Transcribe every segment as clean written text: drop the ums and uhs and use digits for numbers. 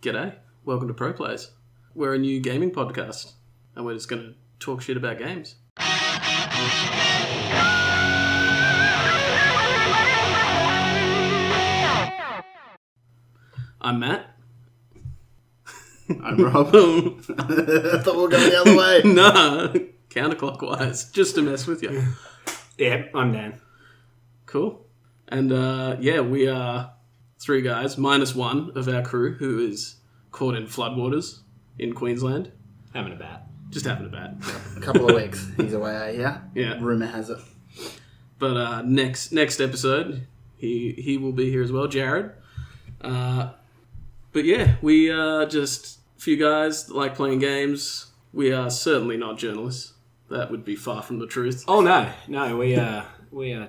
G'day. Welcome to Pro Plays. We're a new gaming podcast, and we're just going to talk shit about games. I'm Matt. I'm Rob. I thought we were going the other way. Nah, counterclockwise, just to mess with you. Yeah, I'm Dan. Cool. And we are three guys, minus one of our crew, who is caught in floodwaters in Queensland. Having a bat. Just having a bat. A couple of weeks. He's away, yeah? Yeah. Rumour has it. But next episode, he will be here as well, Jared. But yeah, we are just a few guys that like playing games. We are certainly not journalists. That would be far from the truth. Oh no, we are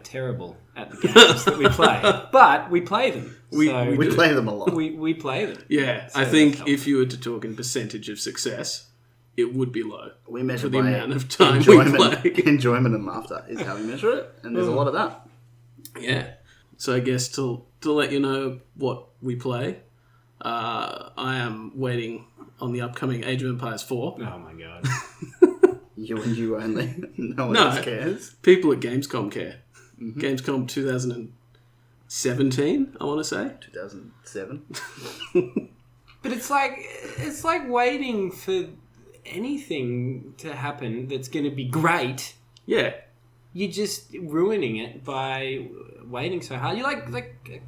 terrible at the games that we play, but we play them. We play them a lot. We play them. Yeah, so I think if you were to talk in percentage of success, it would be low. We measure for the by amount of time we play. Enjoyment and laughter is how we measure it, and there's a lot of that. Yeah. So I guess to let you know what we play, I am waiting on the upcoming Age of Empires 4. Oh my god. You and you only. No one else cares. People at Gamescom care. Mm-hmm. Gamescom 2017, I want to say. 2007. But it's like waiting for anything to happen that's going to be great. Yeah. You're just ruining it by waiting so hard. You're like a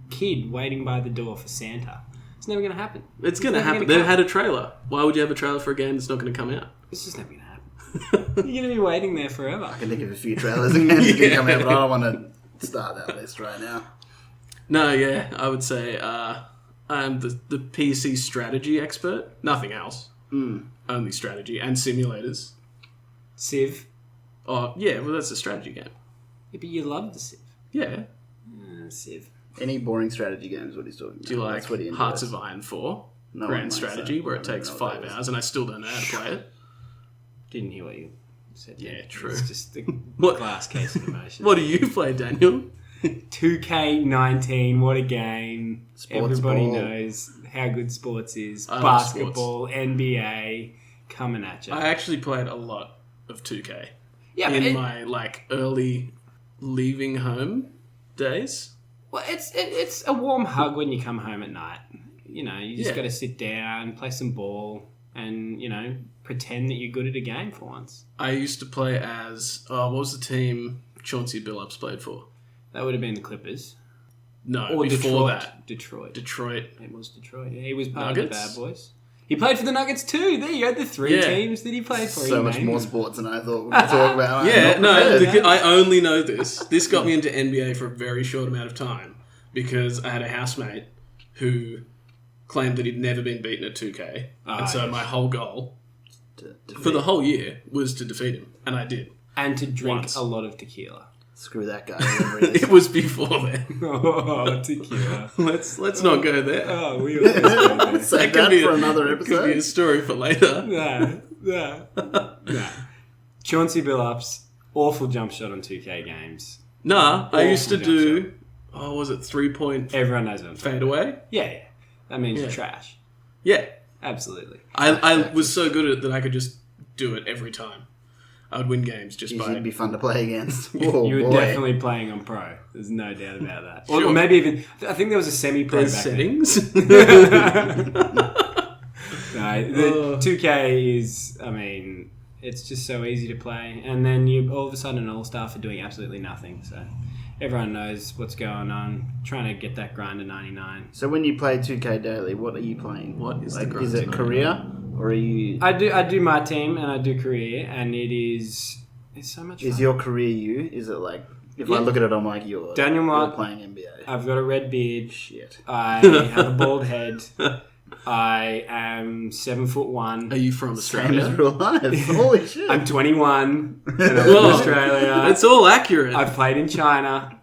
kid waiting by the door for Santa. It's never going to happen. It's going to happen. They had a trailer. Why would you have a trailer for a game that's not going to come out? It's just never going to happen. You're going to be waiting there forever. I can think of a few trailers and games that can come out, but I don't want to start that list right now. No, yeah. I would say I am the PC strategy expert. Nothing else. Only strategy and simulators. Civ. Oh, yeah. Well, that's a strategy game. Yeah, but you love the Civ. Yeah. Civ. Any boring strategy games, what he's talking about. Do you like Hearts of Iron 4? No, Grand Strategy, where it takes 5 hours and I still don't know how to play it. Didn't hear what you said. Yeah, true. It's just the glass case of emotion. What do you play, Daniel? 2K19, what a game. Sports Everybody ball. knows how good sports is. I love Basketball, NBA, coming at you. I actually played a lot of 2K Yeah, in my early leaving home days. Well, it's a warm hug when you come home at night. You know, you just Yeah. got to sit down, play some ball, and, you know, pretend that you're good at a game for once. I used to play as... what was the team Chauncey Billups played for? That would have been the Clippers. No, Or before Detroit. Detroit. It was Detroit. Yeah, he was part Nuggets? of the Bad Boys. He played for the Nuggets too. There you go, the three teams that he played for. So much more sports than I thought we could talk about. Yeah, no, I only know this. This got me into NBA for a very short amount of time because I had a housemate who claimed that he'd never been beaten at 2K. And so my whole goal for the whole year was to defeat him. And I did. And to drink Once. a lot of tequila. Screw that guy. Whatever it is. It was before then. Oh, tequila. Let's not go there. Oh, we always go there. Save that for another Could be episode. a story for later. Nah. Chauncey Billups, awful jump shot on 2K games. Nah, I used to Awful do... Oh, was it 3-point Everyone knows what I'm talking fade away? Yeah. That means Yeah. trash. Yeah. Absolutely. I was so good at it that I could just do it every time. I would win games just by... It'd be fun to play against. Oh, You were boy. definitely playing on pro. There's no doubt about that. Sure. Or maybe even... I think there was a semi-pro There's back settings. then. No, the 2K is... I mean, it's just so easy to play. And then you all of a sudden an all-star for doing absolutely nothing. So everyone knows what's going on. Trying to get that grind to 99. So when you play 2K daily, what are you playing? What is the Is grind it to career? Or are you... I do my team and I do career, and it's so much fun. Is your career you? Is it like... If I Yeah. look at it, I'm like, you're playing NBA. I've got a red beard. Shit. I have a bald head. I am 7'1". Are you from Same as Australia? real life. Holy shit. I'm 21. And I'm from Well, Australia. It's all accurate. I've played in China.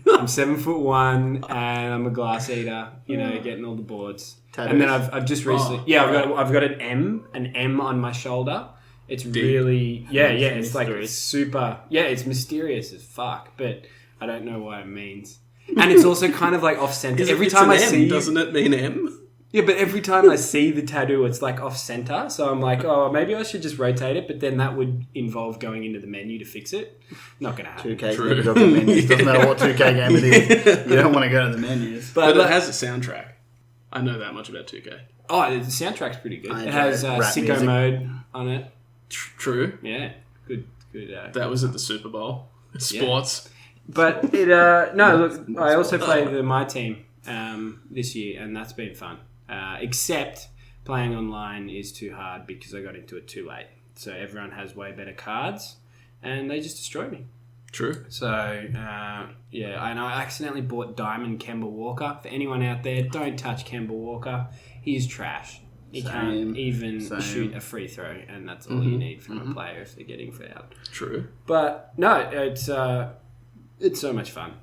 I'm 7'1", and I'm a glass eater. You know, getting all the boards. Tattoos. And then I've just recently, Oh, I've got an M on my shoulder. It's really, it's like super, it's mysterious as fuck, but I don't know what it means. And it's also kind of like off-center. Every time I see, doesn't it mean M? Yeah, but every time I see the tattoo, it's like off center. So I'm like, oh, maybe I should just rotate it. But then that would involve going into the menu to fix it. Not going to happen. 2K's never got the menus. Doesn't matter what 2K game it is. You don't want to go to the menus. But it has a soundtrack. I know that much about 2K. Oh, the soundtrack's pretty good. I It has enjoy rap sicko music. mode on it. True. Yeah, good. That was at the Super Bowl. Sports. But it no, look, I also played my team this year, and that's been fun. Except playing online is too hard because I got into it too late. So everyone has way better cards, and they just destroyed me. True. So yeah, and I accidentally bought Diamond Kemba Walker. For anyone out there, don't touch Kemba Walker. He's trash. He can't even shoot a free throw, and that's all you need from a player if they're getting fouled. True. But no, it's so much fun,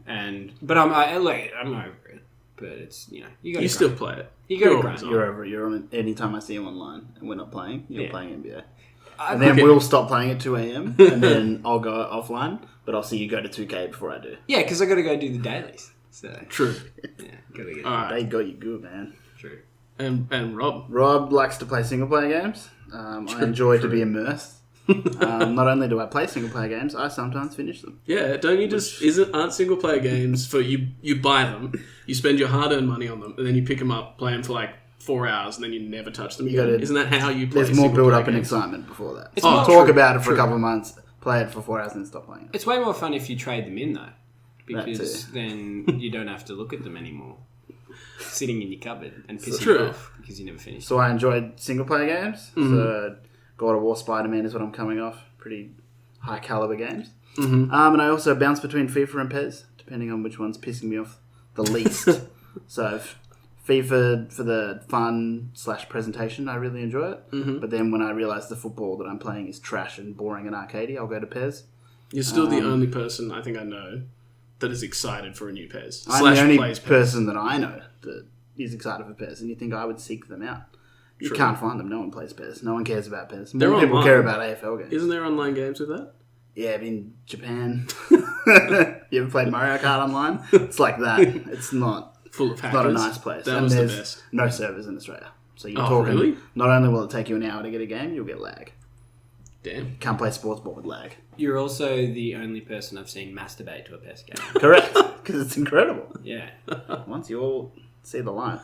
but I'm over it. But it's you got. You still play it. You got to grind. You're over it. You're on it. Anytime I see him online and we're not playing, you're playing NBA. And then then we'll stop playing at 2 a.m. and then I'll go offline, but I'll see you go to 2K before I do. Yeah, because I got to go do the dailies. So True. yeah, gotta get. All right. They got you good, man. True. And Rob. Rob likes to play single player games. I enjoy to be immersed. Not only do I play single player games, I sometimes finish them. Yeah, don't you just aren't single player games for you buy them, you spend your hard earned money on them, and then you pick them up, play them for like 4 hours, and then you never touch them again. Isn't that how you play? There's more build up and games? excitement before that. It's Talk about it for a couple of months, play it for 4 hours, and then stop playing it. It's way more fun if you trade them in though, because then you don't have to look at them anymore, sitting in your cupboard and pissing you off because you never finished. So I enjoyed single player games. So God of War, Spider-Man is what I'm coming off. Pretty high caliber games. And I also bounce between FIFA and PES, depending on which one's pissing me off the least. So FIFA for the fun / presentation, I really enjoy it. But then when I realise the football that I'm playing is trash and boring and arcadey, I'll go to PES. You're still the only person I think I know that is excited for a new PES. I'm the only plays PES. person that I know that is excited for PES, and you think I would seek them out. You can't find them. No one plays PES. No one cares about PES. More people online. care about AFL games. Isn't there online games with that? Yeah, in Japan. You ever played Mario Kart online? It's like that. It's not Full of hackers. not a nice place. That and was the there's best. no servers in Australia. So you're Oh, talking, really? not only will it take you an hour to get a game, you'll get lag. Damn. Can't play sports ball with lag. You're also the only person I've seen masturbate to a PES game. Correct. Because it's incredible. Yeah, Once you all see the light.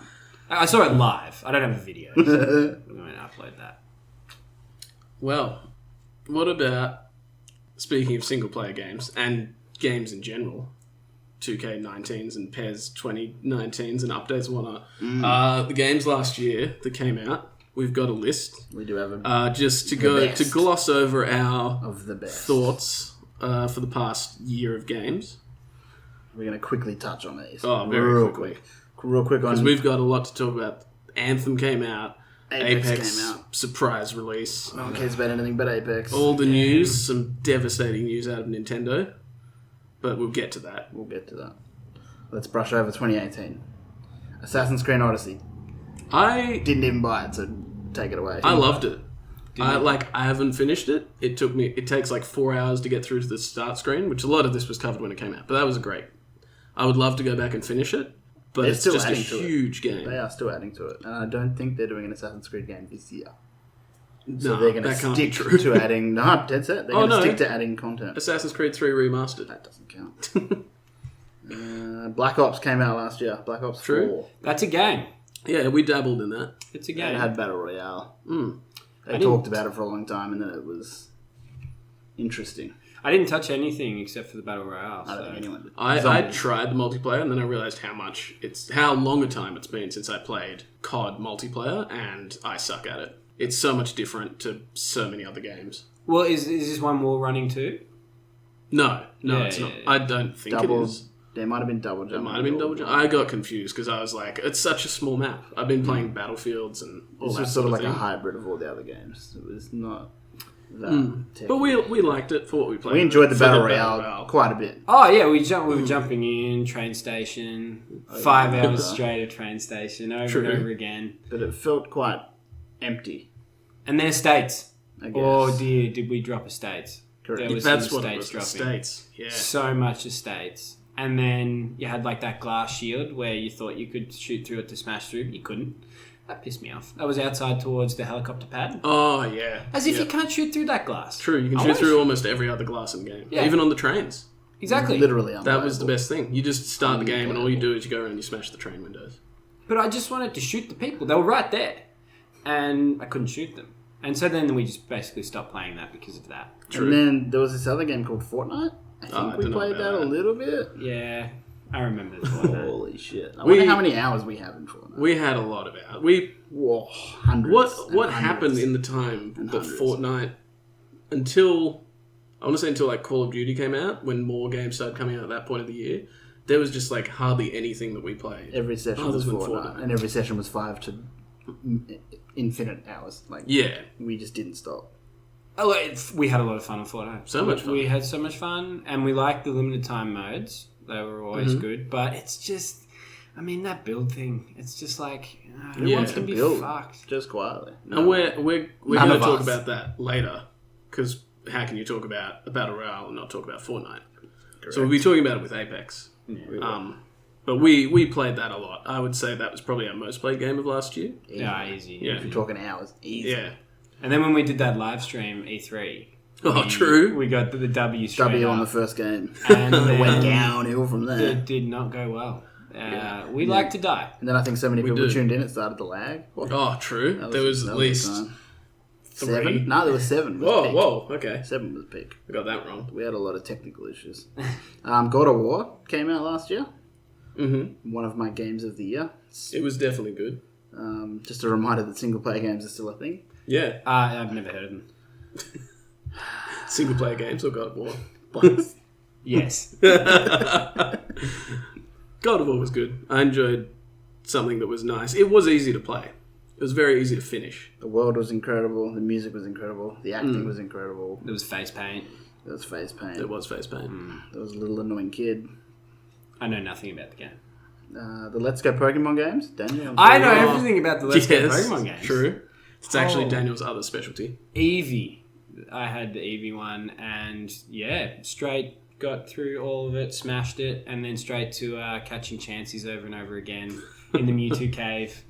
I saw it live. I don't have a video. So I'm going to upload that. Well, what about, speaking of single player games and games in general, 2K19s and PES 2019s and updates and whatnot, the games last year that came out, we've got a list. We do have a Just to gloss over our of the best thoughts for the past year of games. We're going to quickly touch on these. Very quickly. Real quick on... Because we've got a lot to talk about. Anthem came out. Apex came out. Surprise release. No one cares about anything but Apex. All the news, some devastating news out of Nintendo. But we'll get to that. We'll get to that. Let's brush over 2018. Assassin's Creed Odyssey. I Didn't even buy it, so take it away. I loved it. I haven't finished it. It takes like 4 hours to get through to the start screen, which a lot of this was covered when it came out. But that was great. I would love to go back and finish it. But They're it's still just a adding to it. huge game. They are still adding to it. And I don't think they're doing an Assassin's Creed game this year. So No, they're going to that can't be stick true. to adding... No, dead set. They're going to stick to adding content. Assassin's Creed 3 Remastered. That doesn't count. Black Ops came out last year. Black Ops 4. That's a game. Yeah, we dabbled in that. It's a It game. had Battle Royale. They I talked about it for a long time, and then it was interesting. I didn't touch anything except for the Battle Royale. I don't So. think anyone did. I Zombies. tried the multiplayer and then I realised how long a time it's been since I played COD multiplayer, and I suck at it. It's so much different to so many other games. Well, is this one more running too? No, Yeah, it's not. yeah. I don't think Double. it is. There might have been double jump. It might have been double jump. I got confused because I was like, it's such a small map. I've been playing Battlefields and all This that was sort of like thing. a hybrid of all the other games. It was not that. But we liked it for what we played. We enjoyed the For Battle Royale quite a bit. Oh yeah, we were jumping in train station, 5 hours straight at train station over and over again, But it felt quite empty, and then estates. I guess. Oh dear, did we drop estates? Correct. There was That's some what it estates was. The dropping. States. Yeah. So much estates, and then you had like that glass shield where you thought you could shoot through it to smash through, but you couldn't. That pissed me off. I was outside towards the helicopter pad. Oh, yeah. As if you can't shoot through that glass. True, you can shoot through almost every other glass in the game. Yeah. Even on the trains. Exactly. Literally That was the best thing. You just start the game and all you do is you go around and you smash the train windows. But I just wanted to shoot the people. They were right there. And I couldn't shoot them. And so then we just basically stopped playing that because of that. True. And then there was this other game called Fortnite. I think we played that a little bit. Yeah, I remember Fortnite. Holy shit. I wonder how many hours we have in Fortnite. We had a lot of hours. Hundreds. What happened in the time that Fortnite, until like Call of Duty came out, when more games started coming out at that point of the year, there was just like hardly anything that we played. Every session was Fortnite. And every session was 5 to infinite hours. We just didn't stop. Oh, we had a lot of fun on Fortnite. So much fun. We had so much fun, and we liked the limited time modes. They were always good, but it's just, I mean, that build thing. It's just like who wants to be fucked? Just quietly. No. And we're going to talk about that later, because how can you talk about a battle royale and not talk about Fortnite? Correct. So we'll be talking about it with Apex. Yeah, but we played that a lot. I would say that was probably our most played game of last year. Easy. Yeah, if you're talking hours, easy. Yeah. And then when we did that live stream E3, true. We got the W straight W on up. the first game, and went downhill from there. It did not go well. We like to die. And then I think so many people tuned in, it started to lag. Oh, true. There was at least 7. No, there was 7. Whoa, okay. 7 was peak. I got that wrong. We had a lot of technical issues. God of War came out last year. Mm-hmm. One of my games of the year. It was definitely good. Just a reminder that single player games are still a thing. Yeah. I've never heard of them. Single player games or God of War? Both. Yes. God of War was good. I enjoyed something that was nice. It was easy to play. It was very easy to finish. The world was incredible. The music was incredible. The acting was incredible. There was face paint. There was face paint. There was face paint. There was a little annoying kid. I know nothing about the game. The Let's Go Pokemon games. Daniel. I know everything about the Let's Go Pokemon games. True. It's actually Daniel's other specialty. Eevee. I had the Eevee one, and straight got through all of it, smashed it, and then straight to catching chances over and over again in the Mewtwo cave.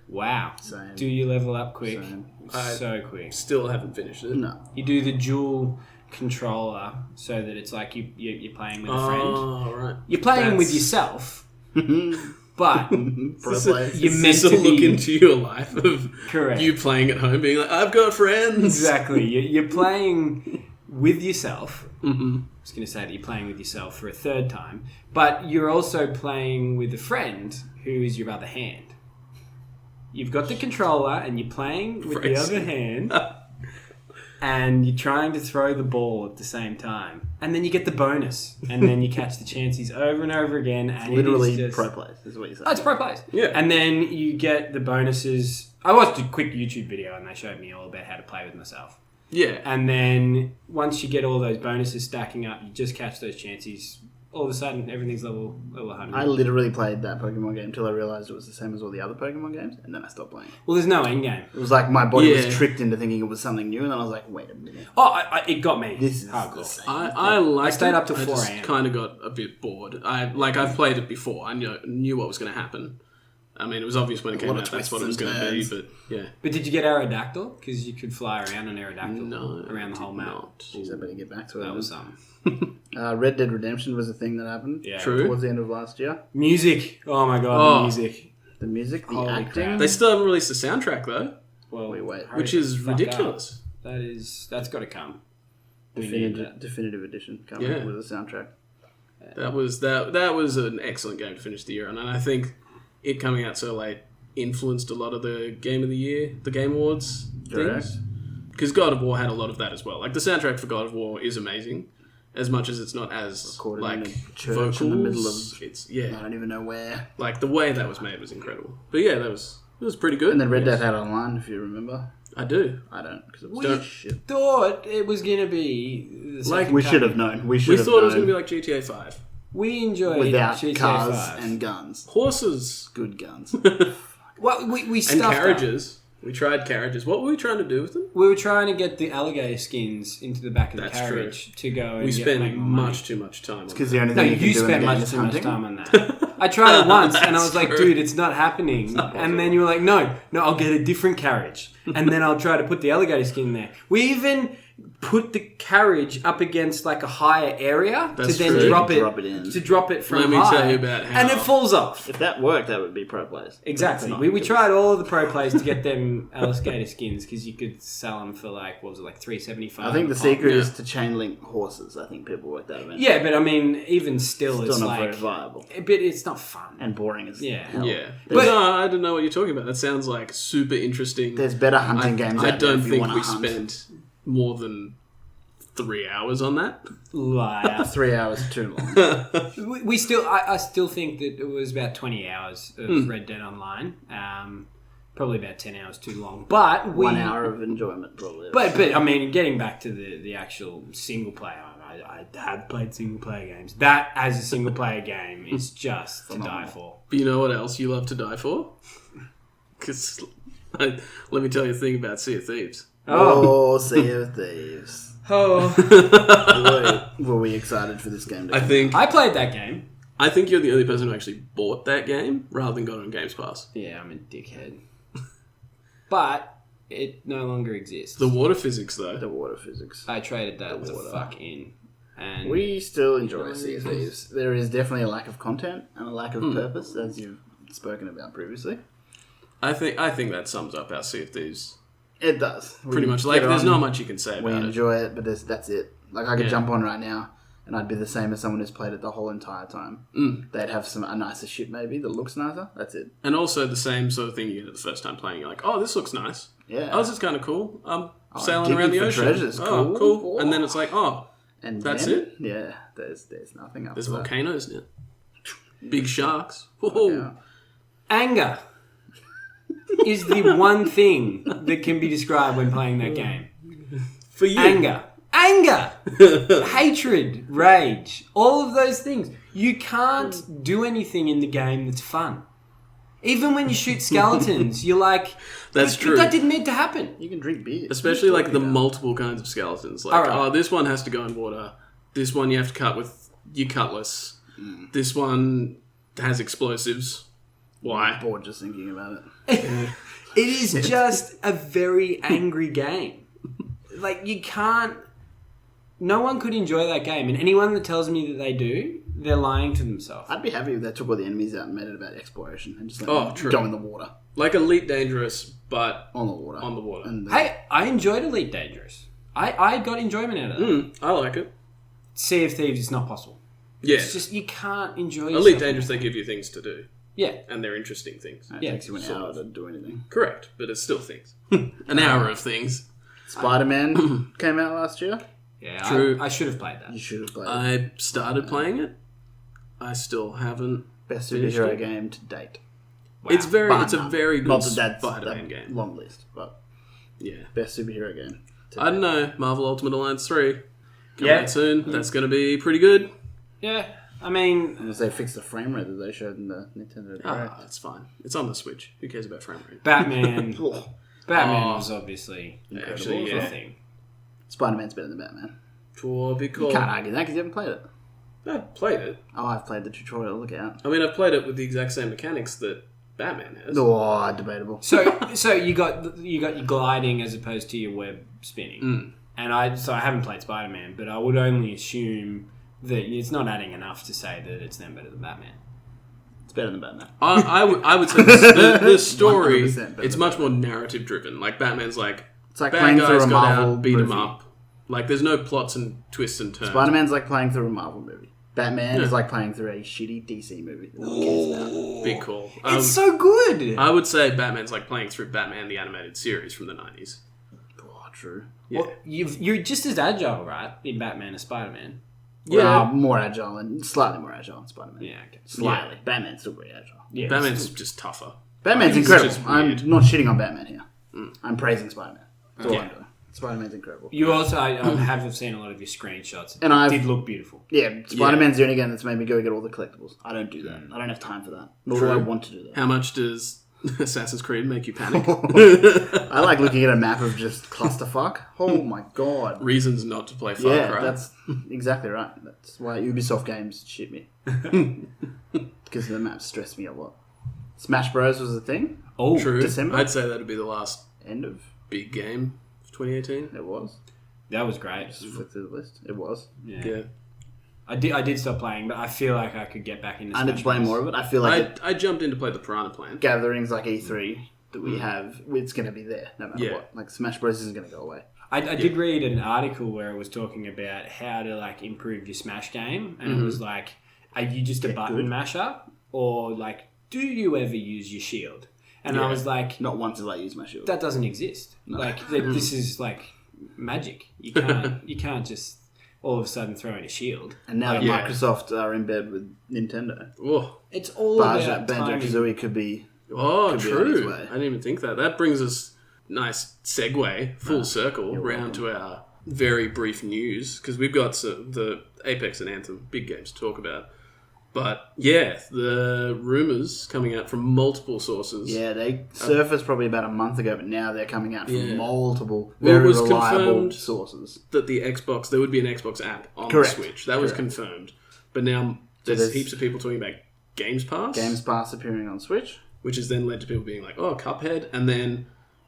Wow. Same. Do you level up quick? Same. So quick. Still haven't finished it. No. You do the dual controller so that it's like you're playing with a friend. Oh, right. You're playing with yourself, but you're meant to look into your life of correct. You playing at home, being like, I've got friends. Exactly. You're playing with yourself. Mm-hmm. I was going to say that you're playing with yourself for a third time, but you're also playing with a friend who is your other hand. You've got the controller and you're playing with the other hand and you're trying to throw the ball at the same time. And then you get the bonus and then you catch the chances over and over again. And literally it is just... pro plays is what you're saying. Oh, it's pro plays. Yeah. And then you get the bonuses. I watched a quick YouTube video and they showed me all about how to play with myself. Yeah. And then once you get all those bonuses stacking up, you just catch those chances. All of a sudden, everything's level 100. I literally played that Pokemon game until I realised it was the same as all the other Pokemon games, and then I stopped playing it. Well, there's no end game. It was like my body was tricked into thinking it was something new, and then I was like, wait a minute. Oh, it got me. This is hardcore. the same. I stayed up till 4 I just a.m. kind of got a bit bored. I've played it before. I knew what was going to happen. I mean, it was obvious when it came out that's what it was going to be, but yeah. But did you get Aerodactyl? Because you could fly around on Aerodactyl around the whole map. Jeez, I better get back to it. That was something. Red Dead Redemption was a thing that happened. Yeah. True. Towards the end of last year. Music. Oh my god, the music. The music, the Holy acting. crap. They still haven't released the soundtrack though, Well, wait. which is ridiculous. That's got to come. Definitive edition coming with a soundtrack. That was an excellent game to finish the year on, and I think it coming out so late influenced a lot of the Game of the Year, the Game Awards things. Because God of War had a lot of that as well. Like the soundtrack for God of War is amazing, as much as it's not as Recorded like in a church vocals. in the middle of I don't even know where. Like the way that was made was incredible. But yeah, it was pretty good. And then Red Dead had online, if you remember. I do. I don't, because it was shit. Thought it was going to be the Like we should have known. We thought it was going to be like GTA 5. We enjoyed without GTA cars 5. and guns. Horses. Good guns. Well, we and stuffed carriages. We tried carriages. What were we trying to do with them? We were trying to get the alligator skins into the back of the carriage to go and we spent make more much money. too much time on Because that. the only No, thing you you can do in spent the game much is too much hunting. time on that. I tried it once, and I was like, true. dude, it's not happening. And then you were like, no, I'll get a different carriage. And then I'll try to put the alligator skin in there. We even put the carriage up against like a higher area That's to then true. Drop it drop it from Let me high. tell you about how... And it falls off. If that worked, that would be pro players. Exactly. We tried all of the pro players to get them alligator skins because you could sell them for like, what was it, like $3.75? I think the secret is to chain link horses. I think people work that out. Yeah, but I mean, even still, it's not like very viable. But it's not fun. And boring as hell. Yeah. But But no, I don't know what you're talking about. That sounds like super interesting. there's better hunting games I out there don't if you think wanna we hunt. spent more than 3 hours on that. Liar. 3 hours too long. We still, I still think that it was about 20 hours of Red Dead Online. Probably about 10 hours too long. But 1 hour of enjoyment, probably. But I mean, getting back to the actual single player, I have played single player games. That as a single player game is just to die for. But you know what else you love to die for? Because let me tell you a thing about Sea of Thieves. Oh, Sea of Thieves. Oh, Were we excited for this game? I think I played that game. I think you're the only person who actually bought that game rather than got it on Games Pass. Yeah, I'm a dickhead. But it no longer exists. The water physics, though. The water physics. I traded that the fuck in. And We still enjoy Sea of Thieves. There is definitely a lack of content and a lack of purpose, as you've spoken about previously. I think that sums up our Sea of Thieves It does. pretty much. Like, there's not much you can say We about it. enjoy it, but that's it. Like, I could Yeah. jump on right now, and I'd be the same as someone who's played it the whole entire time. They'd have a nicer ship, maybe, that looks nicer. That's it. And also the same sort of thing you get the first time playing. You're like, oh, this looks nice. Yeah. Oh, this is kind of cool. Sailing digging around the for ocean. treasures. Oh, Cool. cool. And then it's like, oh, And that's then, it? Yeah, there's nothing else. there's volcanoes now. Big sharks. Whoa. Yeah. anger is the one thing that can be described when playing that game. For you. Anger, hatred, rage, all of those things. You can't do anything in the game that's fun. Even when you shoot skeletons, you're like, That's true. That didn't need to happen. You can drink beer. Especially like the multiple kinds of skeletons. Like, Alright. oh, this one has to go in water. This one you have to cut with your cutlass. This one has explosives. Why? I'm bored just thinking about it. It is just a very angry game. Like, you can't... No one could enjoy that game. And anyone that tells me that they do, they're lying to themselves. I'd be happy if they took all the enemies out and made it about exploration and just let them true. go in the water. Like Elite Dangerous, but On the water. on the water. And Hey, I enjoyed Elite Dangerous. I got enjoyment out of that. I like it. Sea of Thieves is not possible. Yeah. It's just, you can't enjoy yourself. Elite Dangerous, they give you things to do. Yeah. And they're interesting things. it yeah, takes you an sort hour of. to do anything. Correct, but it's still things. An hour of things. Spider-Man came out last year. Yeah, True. I should have played that. You should have played it. I started playing it. I still haven't. Best finished superhero it. game to date. Wow. It's very. Bar It's a none. very good Not that that's Spider-Man that game. long list, but Yeah. best superhero game. to I date. don't know. Marvel Ultimate Alliance 3. Coming Yeah. out soon. That's going to be pretty good. Yeah, I mean... Unless they fixed the frame rate that they showed in the Nintendo Direct. Ah, that's fine. It's on the Switch. Who cares about frame rate? Batman... Oh, Batman Oh. was obviously Actually, the yeah. thing. Spider-Man's better than Batman. For big call. You can't argue that because you haven't played it. I played it. Oh, I've played the tutorial. Look out. I mean, I've played it with the exact same mechanics that Batman has. Oh, debatable. So you got your gliding as opposed to your web spinning. Mm. And I haven't played Spider-Man, but I would only assume that it's not adding enough to say that it's then better than Batman. It's better than Batman. I would say the story, 100% better it's than much more narrative driven. Like, Batman's like, It's like bad playing through guys a got Marvel out, beat him movie. up. Like, there's no plots and twists and turns. Spider-Man's like playing through a Marvel movie. Batman Yeah. is like playing through a shitty DC movie that no one cares about. Big call. It's so good! I would say Batman's like playing through Batman the Animated Series from the 90s. Oh, true. Yeah. Well, you're just as agile, right, in Batman as Spider-Man? Yeah, more agile and slightly more agile than Spider-Man. Yeah, okay. Slightly. Batman's still pretty agile. Yeah, Batman's just tougher. Batman's He's incredible. just I'm weird. not shitting on Batman here. I'm praising Spider-Man. That's all Yeah. I'm doing. Spider-Man's incredible. You also I have seen a lot of your screenshots. And It did look beautiful. Yeah, Spider-Man's the only game that's made me go get all the collectibles. I don't do that. I don't have time for that. Nor do True. I want to do that. How much does Assassin's Creed make you panic. I like looking at a map of just clusterfuck. Oh my god. Reasons not to play Far Yeah, Cry. that's exactly right. That's why Ubisoft games shit me. Because the maps stress me a lot. Smash Bros was a thing. Oh, True. December? I'd say that'd be the last End of. big game of 2018. It was. that was great. Just flick through the list. It was. Yeah. I did stop playing, but I feel like I could get back into I need to Smash play Bros. more of it. I feel like I jumped in to play the Piranha Plant. gatherings like E3 that we have, it's going to be there no matter Yeah. what. Like Smash Bros isn't going to go away. I did read an article where it was talking about how to like improve your Smash game, and it was like, are you just a button good. masher, or like, do you ever use your shield? And I Yeah. was like, Not once have I used my shield. that doesn't exist. Like this is like magic. You can't just all of a sudden throw in a shield. And now that Yeah. Microsoft are in bed with Nintendo, Oh, It's all about Banjo timing. Kazooie could be. oh Could be on his true. way. I didn't even think that. That brings us nice segue, full circle, you're round to our very brief news, because we've got the Apex and Anthem big games to talk about. But yeah, the rumours coming out from multiple sources. Yeah, they surfaced probably about a month ago, but now they're coming out from Yeah. multiple, Well, it very was reliable confirmed sources. That there would be an Xbox app on Correct. the Switch. That was Correct. confirmed. But now there's there's- heaps of people talking about Games Pass. Games Pass appearing on Switch. Which has then led to people being like, oh, Cuphead. And then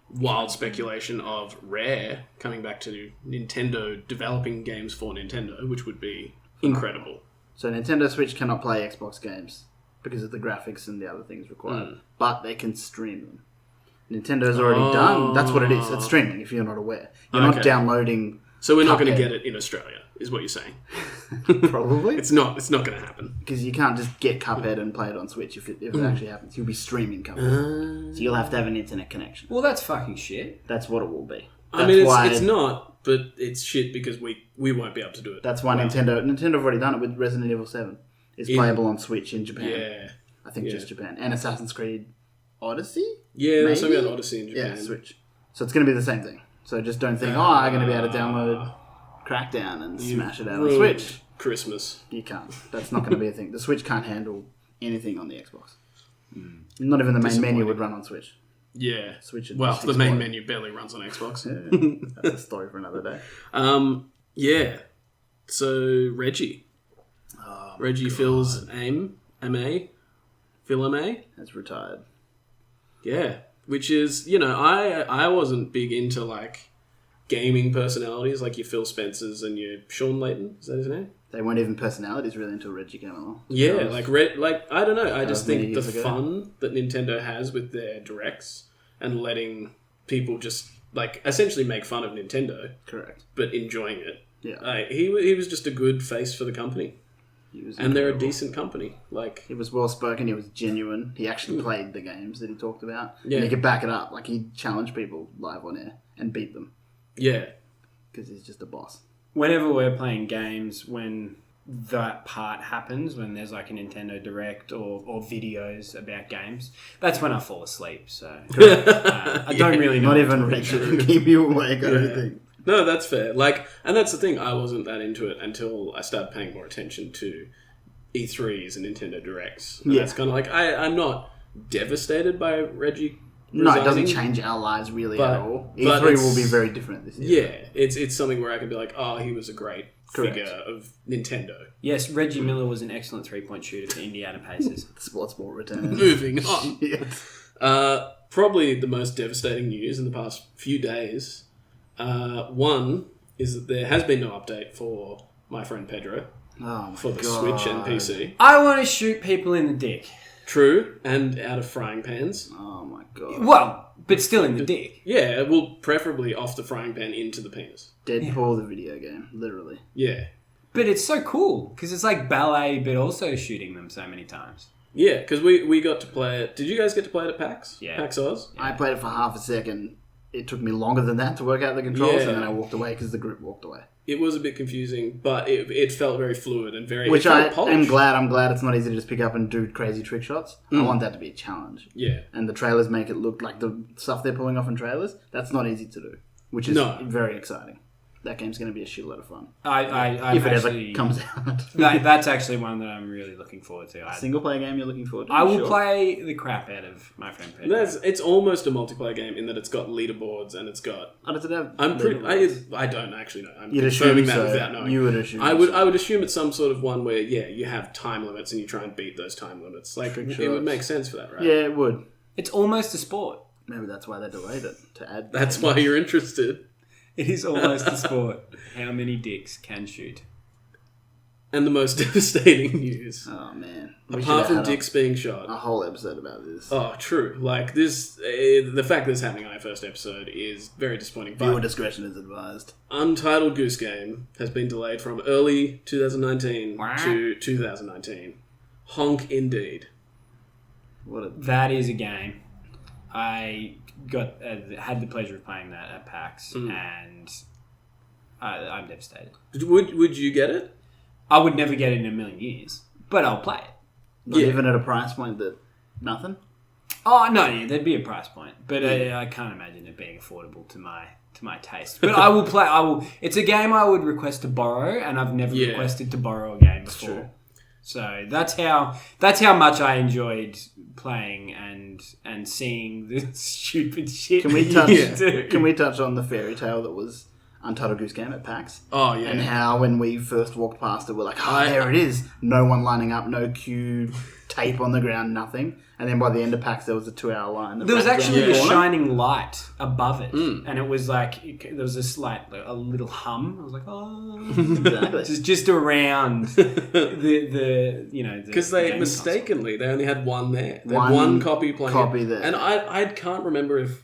wild speculation of Rare coming back to Nintendo developing games for Nintendo, which would be incredible. So Nintendo Switch cannot play Xbox games because of the graphics and the other things required, but they can stream them. Nintendo's already done. That's what it is. It's streaming. If you're not aware, you're not Okay. downloading. So we're not going to Cuphead. get it in Australia, is what you're saying. Probably It's not going to happen. because you can't just get Cuphead and play it on Switch if it actually happens. You'll be streaming Cuphead, so you'll have to have an internet connection. Well, that's fucking shit. That's what it will be. I mean, why- it's not, but it's shit because we won't be able to do it. That's why Nintendo have already done it with Resident Evil 7. It's playable on Switch in Japan. Yeah. I think just Japan. And Assassin's Creed Odyssey? Yeah, there's Maybe? something about Odyssey in Japan. Yeah, Switch. So it's going to be the same thing. So just don't think, I'm going to be able to download Crackdown and smash it out on Ruined Switch. Christmas. You can't. That's not going to be a thing. The Switch can't handle anything on the Xbox. Not even the main menu would run on Switch. Yeah. Switch would Well, just the main explode. menu barely runs on Xbox. Yeah, that's a story for another day. Yeah. So Reggie. Reggie Phil's MA. Phil MA? That's retired. Yeah. Which is, I wasn't big into like gaming personalities like your Phil Spencers and your Sean Layton. Is that his name? They weren't even personalities really until Reggie came along. Yeah, That was- like I don't know. I just was many think the years ago. fun that Nintendo has with their directs and letting people just like essentially make fun of Nintendo, Correct. but enjoying it. Yeah. He was just a good face for the company, He was and they're a incredible. decent company. Like, He was well spoken. He was genuine. He actually played the games that he talked about. Yeah. And he could back it up. Like he challenged people live on air and beat them yeah, because he's just a boss. Whenever we're playing games, when that part happens, when there's like a Nintendo Direct or videos about games, that's when I fall asleep. So I don't really know. Not what even to Reggie do. to keep you awake. I don't Yeah. think. no, that's fair. Like, and that's the thing. I wasn't that into it until I started paying more attention to E3s and Nintendo Directs. And Yeah. that's kind of like I'm not devastated by Reggie. No, it doesn't resigning. change our lives really But- at all. but E3 it's- will be very different this year. Yeah, it's something where I can be like, oh, he was a great Correct. figure of Nintendo. Yes, Reggie Miller was an excellent 3-point shooter for Indiana Pacers. Sports ball return. Moving on. Yeah. Probably the most devastating news in the past few days. One is that there has been no update for my friend Pedro Oh my for the God. Switch and PC. I want to shoot people in the dick. True, and out of frying pans. Oh my God. Well, but still in the dick. Yeah, well, preferably off the frying pan into the penis. Deadpool the video game, literally. Yeah. But it's so cool because it's like ballet, but also shooting them so many times. Yeah, because we got to play it. Did you guys get to play it at PAX? Yeah. PAX Oz? I played it for half a second. It took me longer than that to work out the controls, Yeah. and then I walked away because the group walked away. It was a bit confusing, but it felt very fluid and very... Which it I felt polished. am glad. I'm glad it's not easy to just pick up and do crazy trick shots. I want that to be a challenge. Yeah. And the trailers make it look like the stuff they're pulling off in trailers. That's not easy to do, which is No. very exciting. that game's going to be a shitload of fun. If it ever comes out. That's actually one that I'm really looking forward to. A single player game you're looking forward to? I will play the crap out of my friend Pedro. It's almost a multiplayer game in that it's got leaderboards and it's got. Does it have I don't actually know. I'm You'd confirming assume that so. without knowing. You would assume. I would assume it's some sort of one where you have time limits and you try and beat those time limits. Like it would make sense for that, right? Yeah, it would. It's almost a sport. Maybe that's why they delayed it to add. That's why you're interested. It is almost a sport. How many dicks can shoot? And the most devastating news. Oh man! Apart from dicks being shot, a whole episode about this. Oh, true. Like this, the fact that it's happening on our first episode is very disappointing. Viewer discretion is advised. Untitled Goose Game has been delayed from early 2019 to 2019. Honk indeed. That is a game. I had the pleasure of playing that at PAX, and I'm devastated. Would you get it? I would never get it in a million years, but I'll play it. Not even at a price point that nothing. Oh no, yeah, there'd be a price point, but I can't imagine it being affordable to my taste. But I will play. It's a game I would request to borrow, and I've never requested to borrow a game before. True. So that's how much I enjoyed playing and seeing the stupid shit. Can we touch on the fairy tale that was Untitled Goose Game at PAX? Oh yeah. And how when we first walked past it, we're like, there it is. No one lining up, no queue, tape on the ground, nothing. And then by the end of PAX, there was a 2-hour line. There was actually a shining light above it, and it was like there was a little hum. I was like, oh, exactly. just around the because they mistakenly they only had one there. They had one copy playing there, and I can't remember if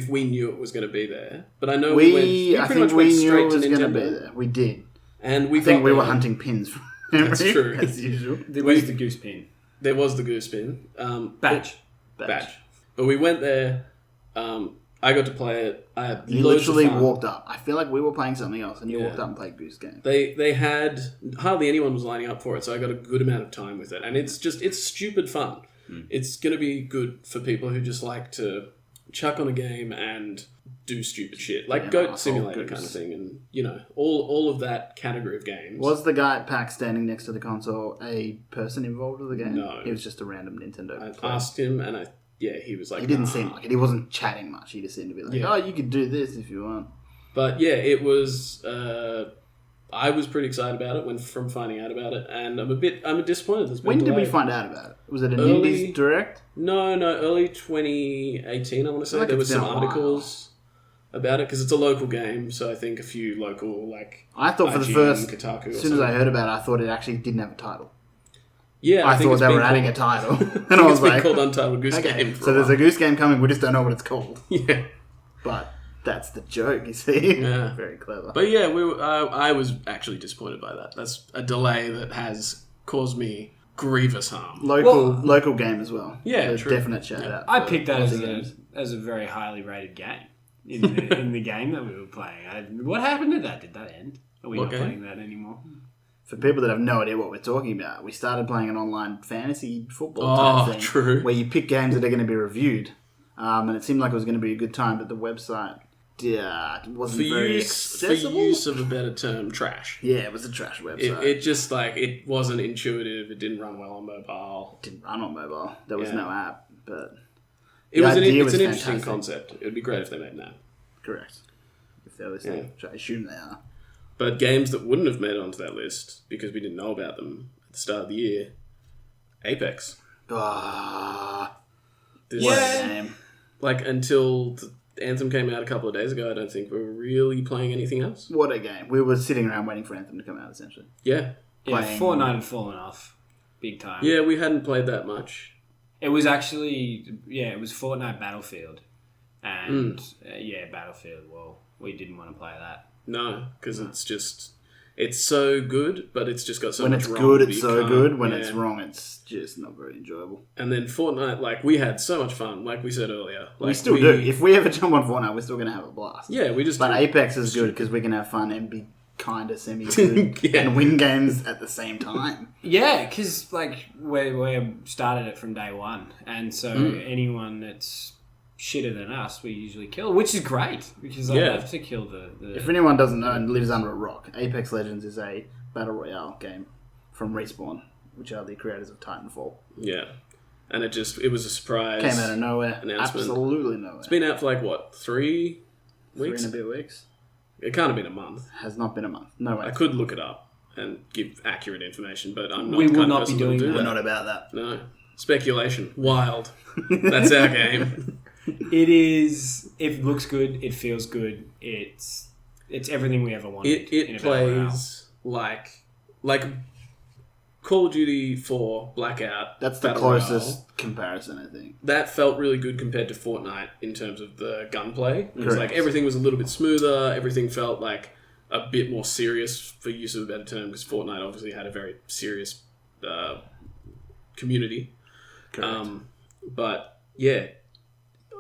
we knew it was going to be there, but I know we I think we knew it was going to be there. We did, and I think we were hunting pins. That's true, as usual. There was the goose pin. There was the goose pin. Badge. But we went there. I got to play it. I had you literally walked up. I feel like we were playing something else, and you walked up and played Goose Game. They had hardly anyone was lining up for it, so I got a good amount of time with it, and it's stupid fun. It's going to be good for people who just like to chuck on a game and do stupid shit, like Goat Simulator kind of thing, and all of that category of games. Was the guy at PAX standing next to the console a person involved with the game? No, he was just a random Nintendo player. I asked him, and he was like, he didn't seem like it. He wasn't chatting much. He just seemed to be like, oh, you could do this if you want. But yeah, it was. I was pretty excited about it from finding out about it, and I'm disappointed. When did we find out about it? Was it an Indies Direct? No, early 2018. I want to say there was some articles about it because it's a local game, so I think a few local I thought for the first, Kotaku as soon as I heard about it, I thought it actually didn't have a title. Yeah, I thought they were adding a title, and I was like, called Untitled Goose Game. So there's a Goose Game coming. We just don't know what it's called. Yeah, but that's the joke, you see. Yeah, very clever. But yeah, I was actually disappointed by that. That's a delay that has caused me grievous harm. Local game as well. Yeah, true. Definite shout out. I picked that as a very highly rated game in the game that we were playing. What happened to that? Did that end? Are we not playing that anymore? For people that have no idea what we're talking about, we started playing an online fantasy football type thing. True. Where you pick games that are going to be reviewed. And it seemed like it was going to be a good time, but the website wasn't very accessible. For use of a better term, trash. Yeah, it was a trash website. It just it wasn't intuitive. It didn't run well on mobile. It didn't run on mobile. There was no app, but it's an interesting concept. It would be great if they made an app. Correct. If they're listening, which I assume they are. But games that wouldn't have made it onto that list because we didn't know about them at the start of the year, Apex. What a game. Until Anthem came out a couple of days ago, I don't think we were really playing anything else. What a game. We were sitting around waiting for Anthem to come out, essentially. Yeah. Fortnite had fallen off big time. Yeah, we hadn't played that much. It was actually, it was Fortnite Battlefield. And, Battlefield, well, we didn't want to play that. No, because it's so good, but it's just got so much wrong. When it's good, it's so good. When it's wrong, it's just not very enjoyable. And then Fortnite, we had so much fun, like we said earlier. We still do. If we ever jump on Fortnite, we're still going to have a blast. Yeah, we just. But Apex is good because we can have fun and be kind of semi-good and win games at the same time. Yeah, because we started it from day one, and so anyone that's shitter than us, we usually kill, which is great because I love to kill the. If anyone doesn't know and lives under a rock, Apex Legends is a battle royale game from Respawn, which are the creators of Titanfall. Yeah. And it was a surprise. Came out of nowhere. Announcement. Absolutely nowhere. It's been out for 3 weeks? 3 and a bit weeks. It can't have been a month. Has not been a month. No way. I could look it up and give accurate information, but I'm not. We the will kind of not person be that will doing do that. We're not about that. No. Speculation. Wild. That's our game. It is. It looks good. It feels good. It's everything we ever wanted. It plays like Call of Duty 4 Blackout. That's the closest comparison, I think. That felt really good compared to Fortnite in terms of the gunplay. It was Correct. everything was a little bit smoother. Everything felt like a bit more serious, for use of a better term, because Fortnite obviously had a very serious community. Correct. But yeah,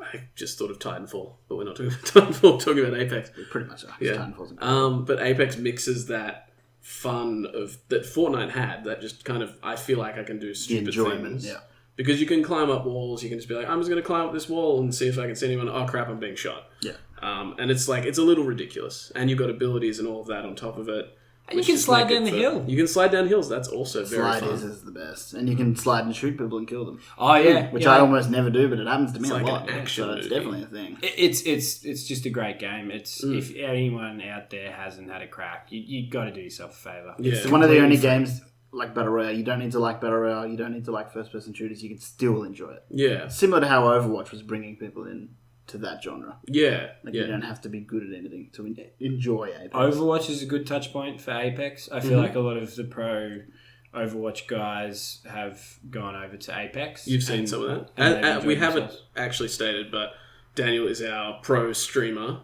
I just thought of Titanfall, but we're not talking about Titanfall. We're talking about Apex. We pretty much are. Yeah. Titanfall's incredible. But Apex mixes that fun that Fortnite had. That just kind of, I feel like I can do stupid things. Yeah. Because you can climb up walls. You can just be like, I'm just going to climb up this wall and see if I can see anyone. Oh crap, I'm being shot. Yeah. And it's a little ridiculous. And you've got abilities and all of that on top of it. And you can slide down the hill. You can slide down hills. That's also very fun. Slide is the best. And you can slide and shoot people and kill them. Oh yeah, Which I almost never do, but it happens to me It's a like lot. an action so it's movie. definitely a thing. It's just a great game. It's if anyone out there hasn't had a crack, you got to do yourself a favor. Yeah. It's one of the only games like Battle Royale. You don't need to like Battle Royale. You don't need to like first-person shooters. You can still enjoy it. Yeah. Similar to how Overwatch was bringing people in to that genre. Yeah. Like yeah. you don't have to be good at anything to enjoy Apex. Overwatch is a good touch point for Apex. I feel like a lot of the pro Overwatch guys have gone over to Apex. You've seen some of that. and they've We enjoyed haven't themselves. actually stated, but Daniel is our pro streamer.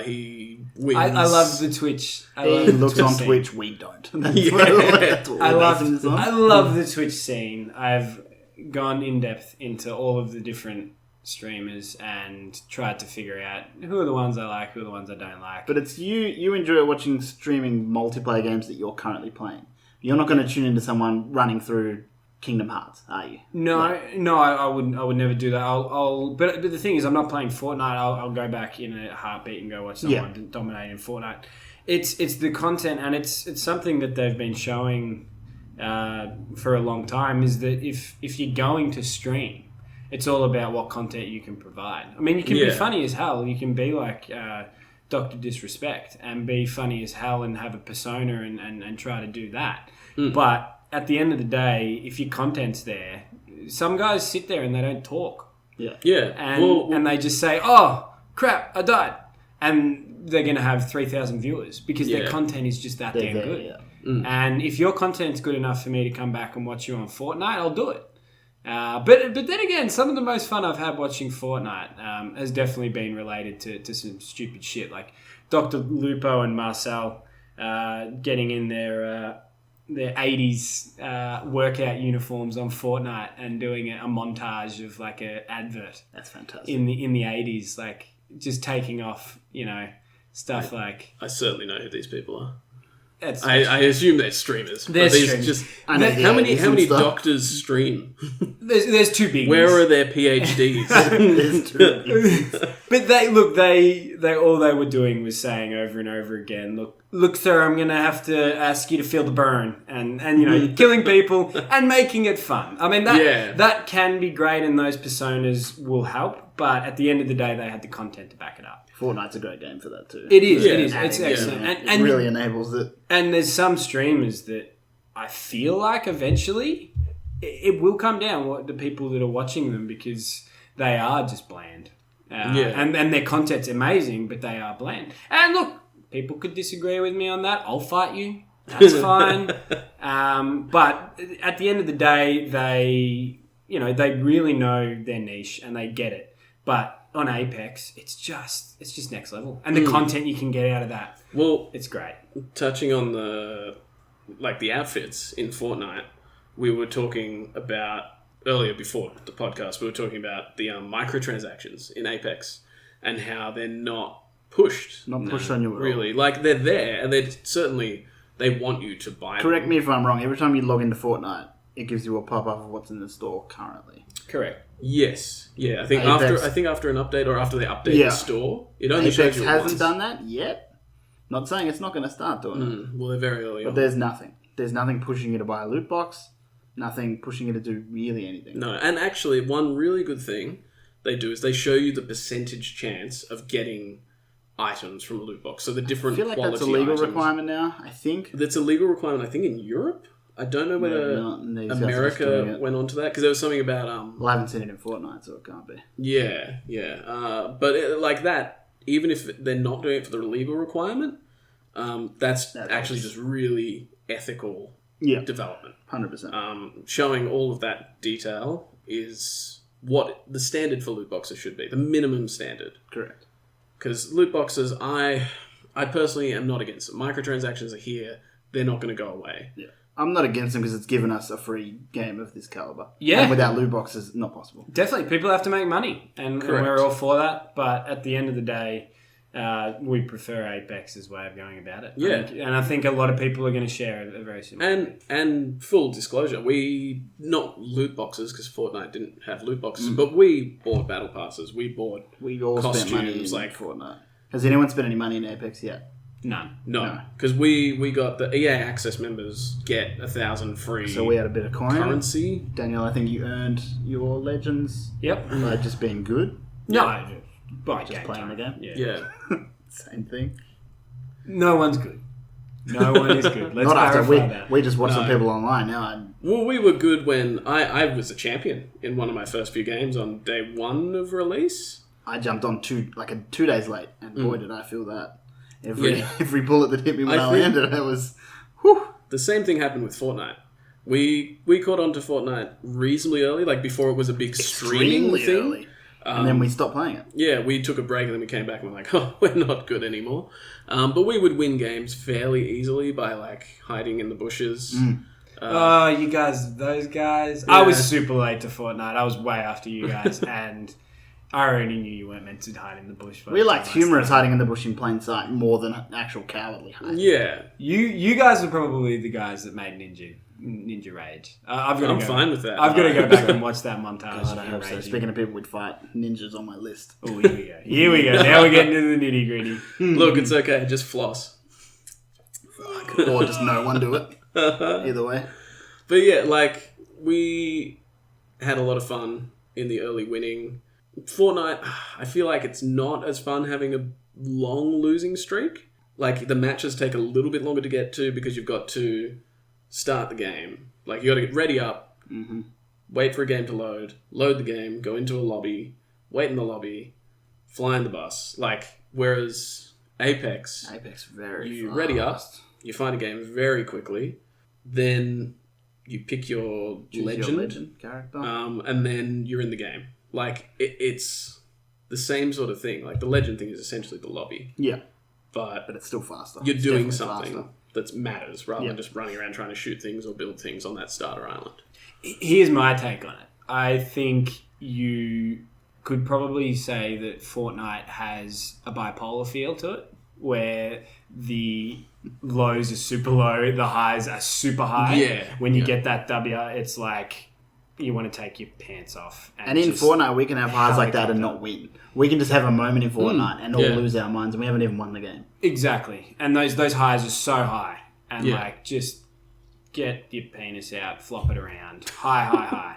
He wins. I love the Twitch. I He love the looks on scene. Twitch. We don't. That's Yeah. that's what I we're love basing this on. I love the Twitch scene. I've gone in depth into all of the different streamers and tried to figure out who are the ones I like, who are the ones I don't like. But it's you enjoy watching streaming multiplayer games that you're currently playing. You're not going to tune into someone running through Kingdom Hearts, are you? No, I wouldn't. I would never do that. But the thing is, I'm not playing Fortnite. I'll go back in a heartbeat and go watch someone dominate in Fortnite. It's the content, and it's something that they've been showing for a long time. Is that if you're going to stream, it's all about what content you can provide. I mean, you can be funny as hell. You can be like Dr. Disrespect and be funny as hell and have a persona and try to do that. But at the end of the day, if your content's there, some guys sit there and they don't talk. Yeah. And they just say, oh, crap, I died. And they're going to have 3,000 viewers because their content is just that damn good. Yeah. And if your content's good enough for me to come back and watch you on Fortnite, I'll do it. But then again, some of the most fun I've had watching Fortnite has definitely been related to some stupid shit. Like Dr. Lupo and Marcel getting in their 80s workout uniforms on Fortnite and doing a montage of like a advert. That's fantastic. In the 80s, like just taking off, stuff like. I certainly know who these people are. That's I assume they're streamers. They're but these streamers. just I know, how many some stuff. doctors stream? there's two big. Where are their PhDs? There's two. But they all they were doing was saying over and over again, look, sir, I'm gonna have to ask you to feel the burn, and you're killing people and making it fun. I mean that can be great, and those personas will help. But at the end of the day, they had the content to back it up. Fortnite's a great game for that too. It is. Yeah. It is. Adding It's to excellent, it and really enables it. And there's some streamers that I feel like eventually it will come down the people that are watching them because they are just bland. And their content's amazing, but they are bland. And look, people could disagree with me on that. I'll fight you. That's fine. But at the end of the day, they really know their niche and they get it. But on Apex, it's just next level. And the content you can get out of that, Well, it's great. touching on the outfits in Fortnite, we were talking about earlier before the podcast. We were talking about the microtransactions in Apex and how they're not pushed. Not pushed on you at all. really. Like they're there, and they want you to buy. Correct me if I'm wrong. Every time you log into Fortnite, it gives you a pop-up of what's in the store currently. Correct. Yes. Yeah, I think Apex. after an update or after they update the store, it only Apex shows you hasn't once. done that yet. Not saying it's not going to start doing it. Well, they're very early But on. there's nothing. There's nothing pushing you to buy a loot box. Nothing pushing you to do really anything. No, and actually, one really good thing they do is they show you the percentage chance of getting items from a loot box. So the different I feel like quality that's a legal items. requirement now, I think. That's a legal requirement, I think, in Europe. I don't know whether These guys are just doing America it. went on to that, because there was something about... Well, I haven't seen it in Fortnite, so it can't be. Yeah. But like that, even if they're not doing it for the legal requirement, that's actually just really ethical development. 100%. Showing all of that detail is what the standard for loot boxes should be, the minimum standard. Correct. Because loot boxes, I personally am not against them. Microtransactions are here; they're not going to go away. Yeah. I'm not against them because it's given us a free game of this caliber. Yeah. And without loot boxes, not possible. Definitely, people have to make money, and we're all for that. But at the end of the day, we prefer Apex's way of going about it. Yeah. And I think a lot of people are going to share a very similar thing. And full disclosure, we not loot boxes because Fortnite didn't have loot boxes, but we bought battle passes. We bought We all spent money in costumes, Fortnite. Has anyone spent any money in Apex yet? None. No, because we got the EA Access members get 1,000 free. So we had a bit of coin. Currency. Daniel, I think you earned your legends Yep. by just being good. No. By Just game playing time. the game. Yeah. Same thing. No one's good. No one is good. Let's Not after clarify that. we just watch some people online now. Well, we were good when I was a champion in one of my first few games on day one of release. I jumped on 2 days late, and boy did I feel that. Every bullet that hit me when I landed, I was, whew. The same thing happened with Fortnite. We caught on to Fortnite reasonably early, like before it was a big streaming Extremely thing. early. And then we stopped playing it. Yeah, we took a break and then we came back and we're like, oh, we're not good anymore. But we would win games fairly easily by like hiding in the bushes. Oh, you guys, those guys. Yeah. I was super late to Fortnite. I was way after you guys, and I already knew you weren't meant to hide in the bush. We liked humorous hiding in the bush in plain sight more than actual cowardly hiding. Yeah. You guys are probably the guys that made Ninja Rage. I'm fine with that. I've got to go back and watch that montage. God, I hope so. Speaking of people we'd fight, ninjas on my list. Oh, here we go. Here we go. Now we're getting to the nitty gritty. Look, it's okay. Just floss. Or just no one do it. Either way. But yeah, like, we had a lot of fun in the early winning. Fortnite, I feel like it's not as fun having a long losing streak. Like, the matches take a little bit longer to get to because you've got to start the game. Like, you got to get ready up, wait for a game to load the game, go into a lobby, wait in the lobby, fly in the bus. Like, whereas Apex very you fast. ready up, you find a game very quickly, then you pick your Choose legend, your legend character. and then you're in the game. Like, it's the same sort of thing. Like, the legend thing is essentially the lobby. Yeah. But It's still faster. you're It's doing definitely something faster. that matters rather than just running around trying to shoot things or build things on that starter island. Here's my take on it. I think you could probably say that Fortnite has a bipolar feel to it, where the lows are super low, the highs are super high. Yeah. When you get that W, it's like you want to take your pants off. And in just Fortnite, we can have highs like that and not win. We can just have a moment in Fortnite and all Yeah. lose our minds, and we haven't even won the game. Exactly. And those highs are so high. And Yeah. like, just get your penis out, flop it around. High.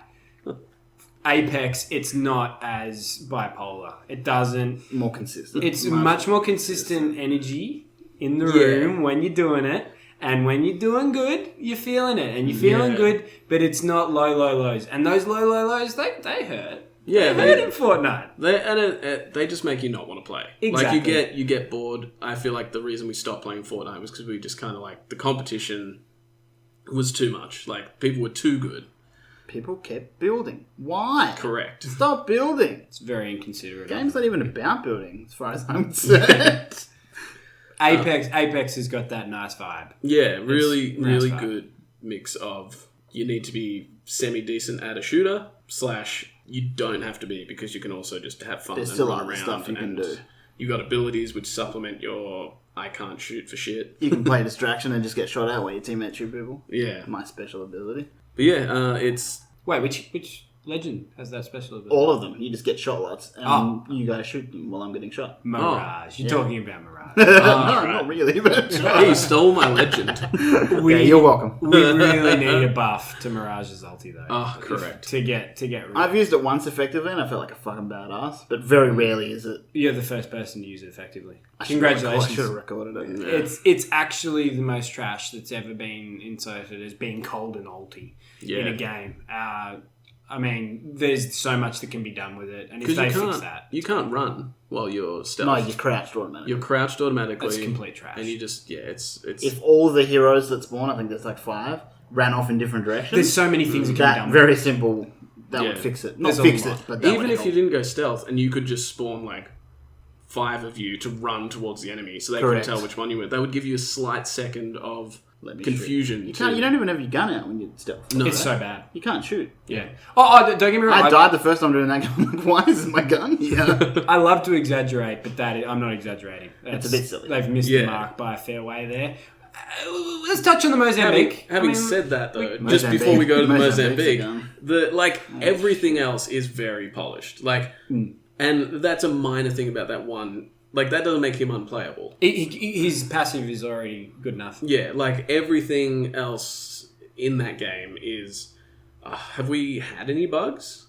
Apex, it's not as bipolar. It doesn't... More consistent. It's much more consistent energy in the room when you're doing it. And when you're doing good, you're feeling it. And you're feeling good, but it's not low lows. And those low lows, they hurt. Yeah, They hurt in Fortnite. They just make you not want to play. Exactly. Like, you get bored. I feel like the reason we stopped playing Fortnite was because we just kind of like, the competition was too much. Like, people were too good. People kept building. Why? Correct. Stop building. It's very inconsiderate. Game's not even about building, as far as I'm concerned. Apex has got that nice vibe. Yeah, really nice vibe. good mix of you need to be semi-decent at a shooter / you don't have to be because you can also just have fun There's and still run other around. stuff you can and do. You got abilities which supplement your I can't shoot for shit. You can play distraction and just get shot out while your teammates shoot people. Yeah. My special ability. But yeah, it's... Wait, which Legend has that special ability. All of them. You just get shot lots, and you guys shoot them while I'm getting shot. Mirage. You're talking about Mirage. No, right. not really. But He stole my legend. yeah, you're welcome. We really need a buff to Mirage's ulti though. Oh, correct. To get rid I've used it once effectively, and I felt like a fucking badass. But very rarely is it. You're the first person to use it effectively. I Congratulations. should have recorded it. Yeah. It's actually the most trash that's ever been inserted as being called an ulti in a game. I mean, there's so much that can be done with it, and if they fix that, you can't run while you're stealth. No, you're crouched automatically. You're crouched automatically. that's complete trash. And you just it's. If all the heroes that spawn, I think there's like 5, ran off in different directions. There's so many things that can be that done. very simple. That Yeah. would fix it. Not There's a fix lot. it, but that even would if help. you didn't go stealth and you could just spawn like 5 of you to run towards the enemy, so they Correct. couldn't tell which one you were. That would give you a slight second of Let me confusion. You can't. You don't even have your gun out when you're stealth. No. It's so bad. You can't shoot. Yeah. Oh, don't get me wrong. I died the first time doing that. I'm like, why isn't my gun here? I love to exaggerate, but I'm not exaggerating. It's a bit silly. They've missed Yeah. the mark by a fair way there. Let's touch on the Mozambique. Having I mean, said that, though, just Mozambique. before we go to the Mozambique's Mozambique, a gun. everything else is very polished. And that's a minor thing about that one. Like, that doesn't make him unplayable. his passive is already good enough. Yeah, like everything else in that game is. Have we had any bugs?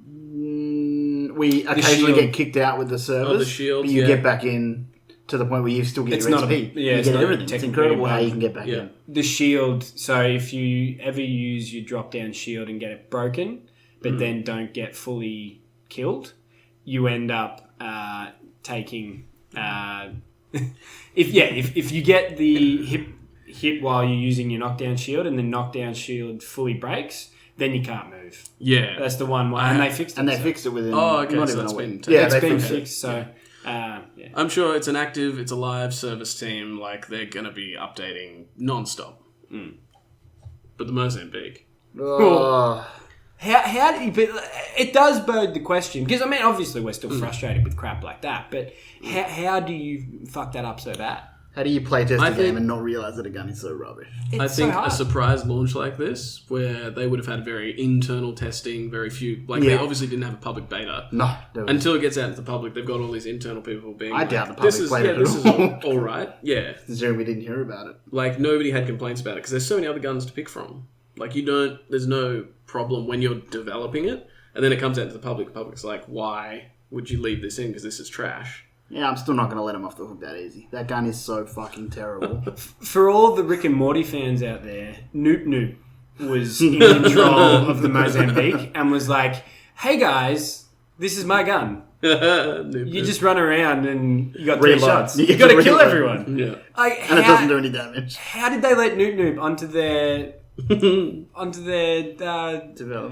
We occasionally shield. get kicked out with the servers. the shield, but you yeah. get back in to the point where you still get It's your not XP. a- yeah, you it's get not everything. It's technically incredible a how bug. you can get back Yeah. in. The shield, so if you ever use your drop down shield and get it broken, but then don't get fully killed, you end up taking. If you get the hit while you're using your knockdown shield and the knockdown shield fully breaks, then you can't move. Yeah. That's the one, and they fixed it. And they fixed it within. Oh, okay, Not so even that's a been week. taken. Yeah, It's they been fixed it. fixed, so yeah. I'm sure it's an active, it's a live service team. Like, they're going to be updating non-stop. But the Mozambique. Oh. How do you, but it does bode the question, because I mean obviously we're still frustrated with crap like that, but how do you fuck that up so bad? How do you play test I a game think- and not realize that a gun is so rubbish? I It's think so hard. a surprise launch like this, where they would have had very internal testing, very few... Like, they Yeah. obviously didn't have a public beta. No. there was- Until it gets out to the public, they've got all these internal people being I like, doubt the public this is, played it this at is all. all right. Yeah. Considering we didn't hear about it. Like, nobody had complaints about it, because there's so many other guns to pick from. Like, there's no problem when you're developing it, and then it comes out to the public's like, why would you leave this in, because this is trash? Yeah, I'm still not going to let him off the hook that easy. That gun is so fucking terrible. For all the Rick and Morty fans out there, Noop Noop was in control of the Mozambique and was like, hey guys, this is my gun. You just run around and you got 3 Reload. shots. You You get got to to kill reload. everyone. Yeah. Like, And it doesn't do any damage. How did they let Noop Noop onto their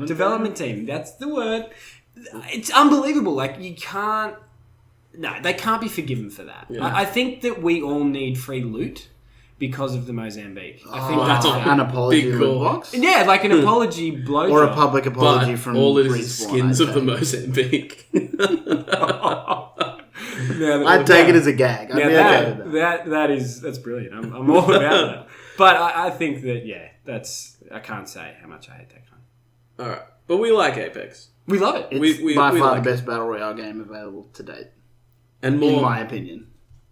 development team? That's the word. It's unbelievable. Like, you can't... No, they can't be forgiven for that. Yeah. I think that we all need free loot because of the Mozambique. I think that's wow. fair. An apology Big loot call. box? Yeah, like an apology blowjob. Or a public apology But from all it is Respawn, skins I'd of the say. Mozambique. I'd take it as a gag. I'd be okay with that. That's brilliant. I'm all about that. But I think that I can't say how much I hate that kind. Alright. But we like Apex. We love it. It's We by far like the best Battle Royale game available to date, And more... in my opinion.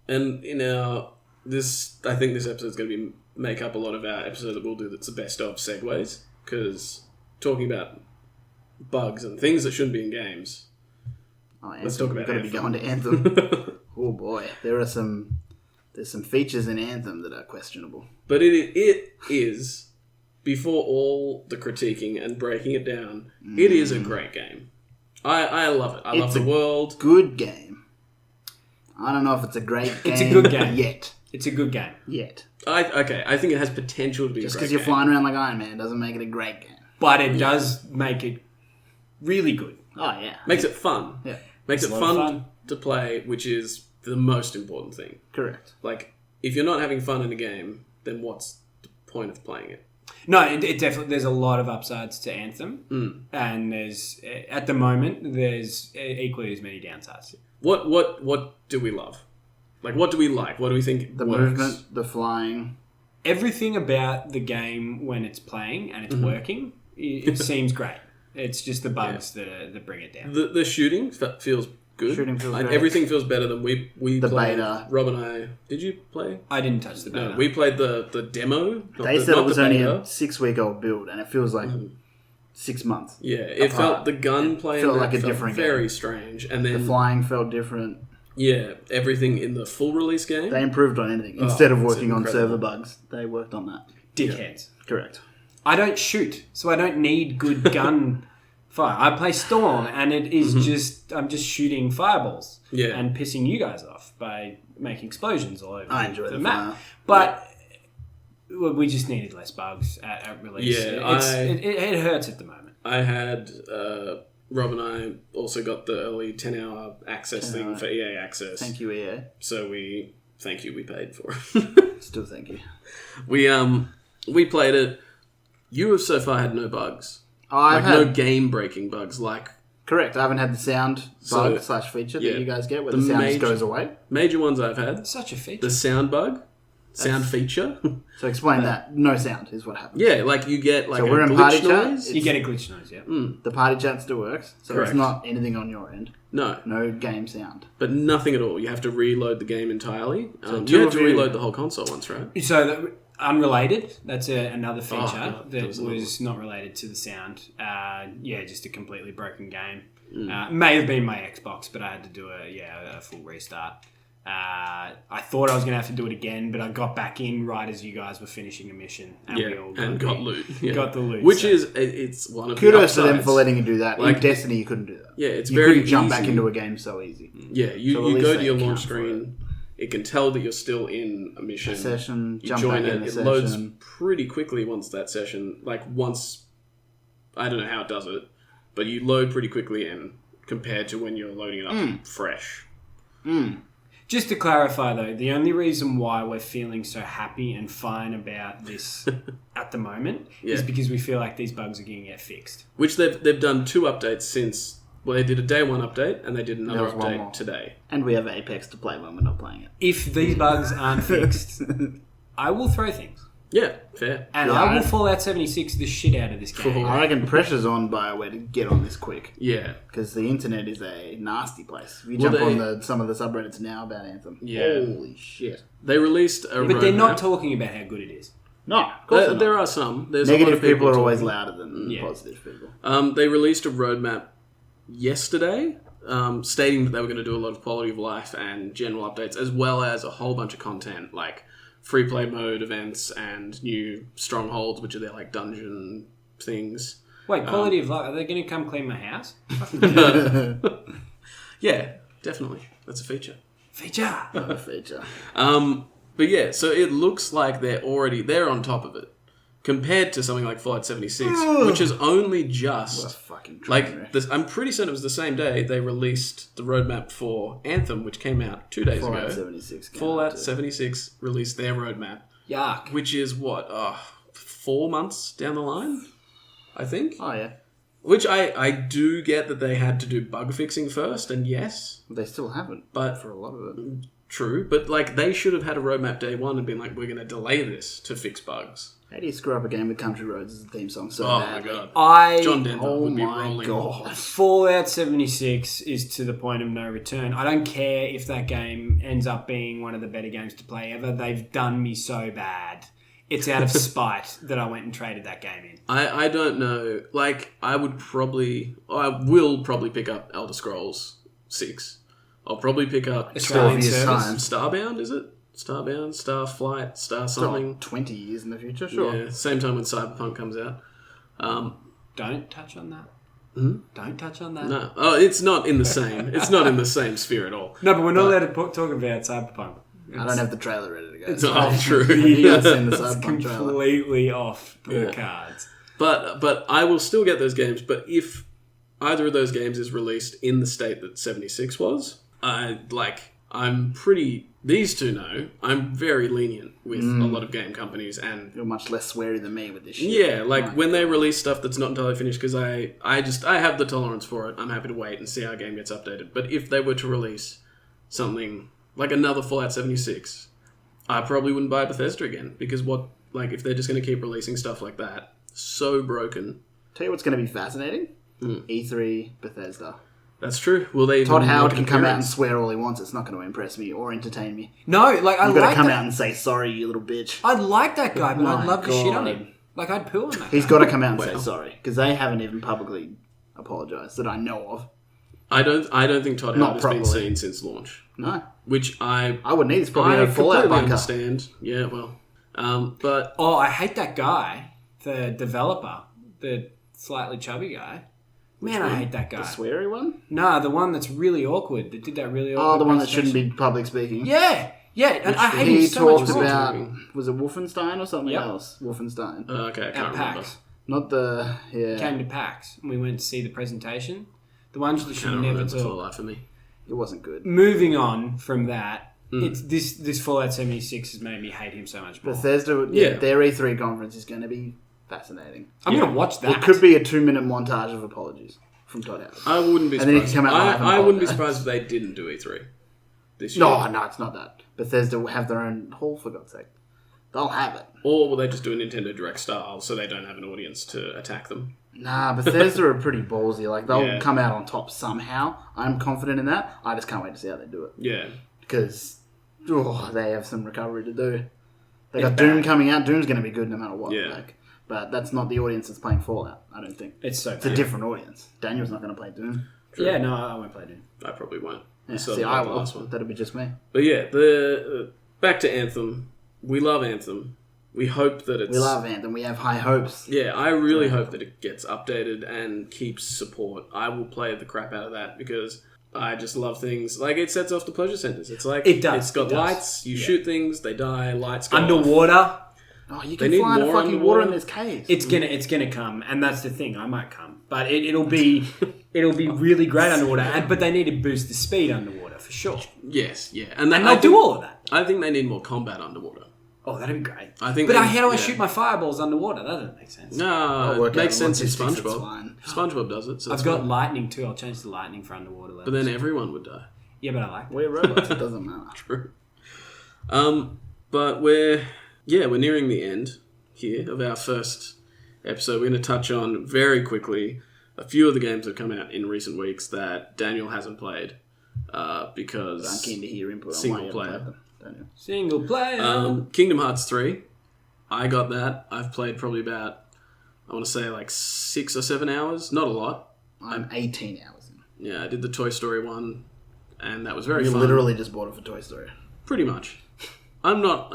And I think this episode's going to make up a lot of our episode that we'll do that's the best of segues, because talking about bugs and things that shouldn't be in games. Oh, Let's talk about We've got to be Anthem. going to Anthem. Oh boy, there's some features in Anthem that are questionable. But it is, before all the critiquing and breaking it down, it is a great game. I love it. I love the world. Good game. I don't know if it's a great game. It's a good game. Yet. It's a good game. I think it has potential to be Just a great because you're game. flying around like Iron Man doesn't make it a great game. But it does make it really good. Oh yeah. Makes it fun. Yeah. Makes It's it a lot of fun fun. to play, which is the most important thing. Correct. Like, if you're not having fun in a game, then what's the point of playing it? No, it definitely. There's a lot of upsides to Anthem, and there's at the moment there's equally as many downsides. What do we love? Like, what do we like? What do we think The works? movement, the flying. Everything about the game when it's playing and it's working, it seems great. It's just the bugs that bring it down. The shooting feels good. Shooting feels great. Everything feels better than we The played. beta. Rob and I. Did you play? I didn't touch the beta. No, we played the demo. They said it was only a 6-week-old build, and it feels like 6 months. Yeah, it felt the gunplay felt like a different very game. strange, and then The flying felt different. yeah, everything in the full release game. They improved on anything. Instead of it's working on incredible. server bugs, they worked on that. Dickheads. Correct. I don't shoot, so I don't need good gun fire. I play Storm, and it is just I'm just shooting fireballs and pissing you guys off by making explosions all over I enjoy the map. fire. But we just needed less bugs at release. Yeah, it hurts at the moment. I had Rob and I also got the early 10-hour access thing for EA Access. Thank you, EA. So we paid for it. Still thank you. We played it. You have so far had no bugs. I've no had game-breaking bugs. Like correct. I haven't had the sound bug / feature that you guys get where the sound just goes away. Major ones I've had. Such a feature. The sound bug. Sound feature. So explain that. No sound is what happens. Yeah, like you get like So a we're in glitch party chat. noise. You get a glitch noise, yeah. The party chat still works, so Correct. it's not anything on your end. No, No game sound. but nothing at all. You have to reload the game entirely. two You had of to you- reload the whole console once, right? So unrelated. That's another feature God, that was not related to the sound. Just a completely broken game. May have been my Xbox, but I had to do a full restart. I thought I was going to have to do it again, but I got back in right as you guys were finishing a mission, and we all got loot. Yeah. Got the loot, which so- is it's one of Kudos the to them upsides. for letting you do that. Like- In Destiny, you couldn't do that. Yeah, it's You very couldn't jump back easy. into a game so easy. Yeah, you So at least go to they your account launch for screen. It can tell that you're still in a mission. Session, You jump join back it. in the It session. loads pretty quickly once that session. Like once, I don't know how it does it, but you load pretty quickly in compared to when you're loading it up fresh. Just to clarify, though, the only reason why we're feeling so happy and fine about this at the moment is because we feel like these bugs are going to get fixed. Which they've done 2 updates since. Well, they did a day 1 update and they did another was one more. update today. And we have Apex to play when we're not playing it. If these bugs aren't fixed, I will throw things. Yeah, fair. And I will Fallout 76 the shit out of this game. I reckon pressure's on BioWare to get on this quick. Yeah, Because the internet is a nasty place. If you Well, jump they- on some of the subreddits now about Anthem. Yeah. Holy shit. they released a But they're not roadmap. talking about how good it is. No, of course they're There not. are some. There's a lot Negative of people are talking. always louder than Yeah. positive people. They released a roadmap yesterday, stating that they were going to do a lot of quality of life and general updates, as well as a whole bunch of content like free play mode events and new strongholds, which are their like dungeon things. Wait, quality of life? Are they going to come clean my house? Yeah, definitely. That's a feature. Feature! Not a feature. But yeah, so it looks like they're on top of it compared to something like Fallout 76, which is only What a just fucking train like wreck. this. I'm pretty certain it was the same day they released the roadmap for Anthem, which came out 2 days Fallout ago. 76. came out Fallout too. 76 released their roadmap, Yuck. which is what 4 months down the line, I think. Oh, yeah. Which I do get that they had to do bug fixing first, and yes, They still haven't. but For a lot of it. true. But like they should have had a roadmap day 1 and been like, we're going to delay this to fix bugs. How do you screw up a game with Country Roads as a theme song so Oh badly? my god. John Denver Oh would be my rolling. god. Fallout 76 is to the point of no return. I don't care if that game ends up being one of the better games to play ever. They've done me so bad. It's out of spite that I went and traded that game in. I don't know. Like, I will probably pick up Elder Scrolls 6. I'll probably pick up Australian Obvious service. time. Starbound, is it? Starbound, Starflight, Star It's something. like 20 years in the future, sure. Yeah, same time when Cyberpunk comes out. Don't touch on that. Don't touch on that. No, it's not in the same. It's not in the same sphere at all. No, but we're not allowed to talk about Cyberpunk. I don't have the trailer ready to go. It's No, off true. the- You guys seen the It's Cyberpunk trailer? completely off the Yeah. cards. But I will still get those games. But if either of those games is released in the state that 76 was, I'm pretty. These two know I'm very lenient with a lot of game companies, and You're much less sweary than me with this shit. yeah, like Right. when they release stuff that's not entirely finished, because I have the tolerance for it. I'm happy to wait and see how a game gets updated. But if they were to release something like another Fallout 76, I probably wouldn't buy Bethesda again, because if they're just going to keep releasing stuff like that, so broken. Tell you what's going to be fascinating. E3, Bethesda. That's true. Will they? Todd even Howard make can an come out and appearance? swear all he wants. It's not going to impress me or entertain me. No, like I You've got like to come that. out and say sorry, you little bitch. I'd like that guy, but I'd My love to shit on God. him. Like I'd poo on that. He's guy. got to come out and Well. say sorry because they haven't even publicly apologised that I know of. I don't think Todd Not Howard has been properly. seen since launch. No, Which I wouldn't either. It's probably I a Fallout completely bunker. understand. Yeah, well, but Oh, I hate that guy, the developer, the slightly chubby guy. Man, I hate that The guy. sweary one? Nah, the one that's really awkward. That did that really awkward. Oh, the one that shouldn't presentation. be public speaking. Yeah, and I hate him He so much. talked more. about, was it Wolfenstein or something Yep. else? Wolfenstein. okay, I can't At remember. PAX. Not the, yeah. Came to PAX and we went to see the presentation. The ones that should Can't never remember for the talk. life of me. It wasn't good. Moving on from that, it's this Fallout 76 has made me hate him so much more. Bethesda, Yeah. their E3 conference is going to be fascinating. I'm gonna watch that. It could be a 2-minute montage of apologies from Todd Howard. I wouldn't be And then he surprised. can come out live and I wouldn't be apologise. surprised if they didn't do E3 this year. No, it's not that. Bethesda will have their own hall, for God's sake. They'll have it. Or will they just do a Nintendo Direct style so they don't have an audience to attack them? Nah, Bethesda are pretty ballsy. Like, they'll Yeah. come out on top somehow. I'm confident in that. I just can't wait to see how they do it. Yeah. Because they have some recovery to do. They got It's Doom bad. coming out. Doom's going to be good no matter what. Yeah. Like, but that's not the audience that's playing Fallout, I don't think. It's so It's a bad. different audience. Daniel's not going to play Doom. Yeah, no, I won't play Doom. I probably won't. Yeah, still see, haven't I played the will. last one. That'll be just me. But yeah, the back to Anthem. We love Anthem. We hope that it's... We love Anthem. We have high hopes. Yeah, I really hope that it gets updated and keeps support. I will play the crap out of that because I just love things. Like, it sets off the pleasure centers. It's like... It does, It's got it does. lights. You Yeah. shoot things. They die. Lights go off. Underwater, Oh, you They can need fly in more fucking water in underwater. this cave. it's gonna come, and that's the thing. I might come, but it'll be really great underwater. But they need to boost the speed underwater for sure, Yes, yeah. And and they'll do all of that. I think they need more combat underwater. Oh, that'd be great. I think But they- how do I yeah. shoot my fireballs underwater? That doesn't make sense. No, I'll work it makes out sense in logistics, it's SpongeBob. fine. SpongeBob does it. So I've that's got fine. lightning too. I'll change the lightning for underwater levels. But then everyone would die. yeah, but I like that. We're robots. It doesn't matter. True. But we're nearing the end here of our first episode. We're going to touch on very quickly a few of the games that have come out in recent weeks that Daniel hasn't played because I'm keen to hear input on Single why you player. haven't played them, Daniel. Single player. Kingdom Hearts 3. I got that. I've played probably about, I want to say like 6 or 7 hours. Not a lot. I'm 18 hours in. Yeah, I did the Toy Story one, and that was very You fun. literally just bought it for Toy Story. Pretty much. I'm not.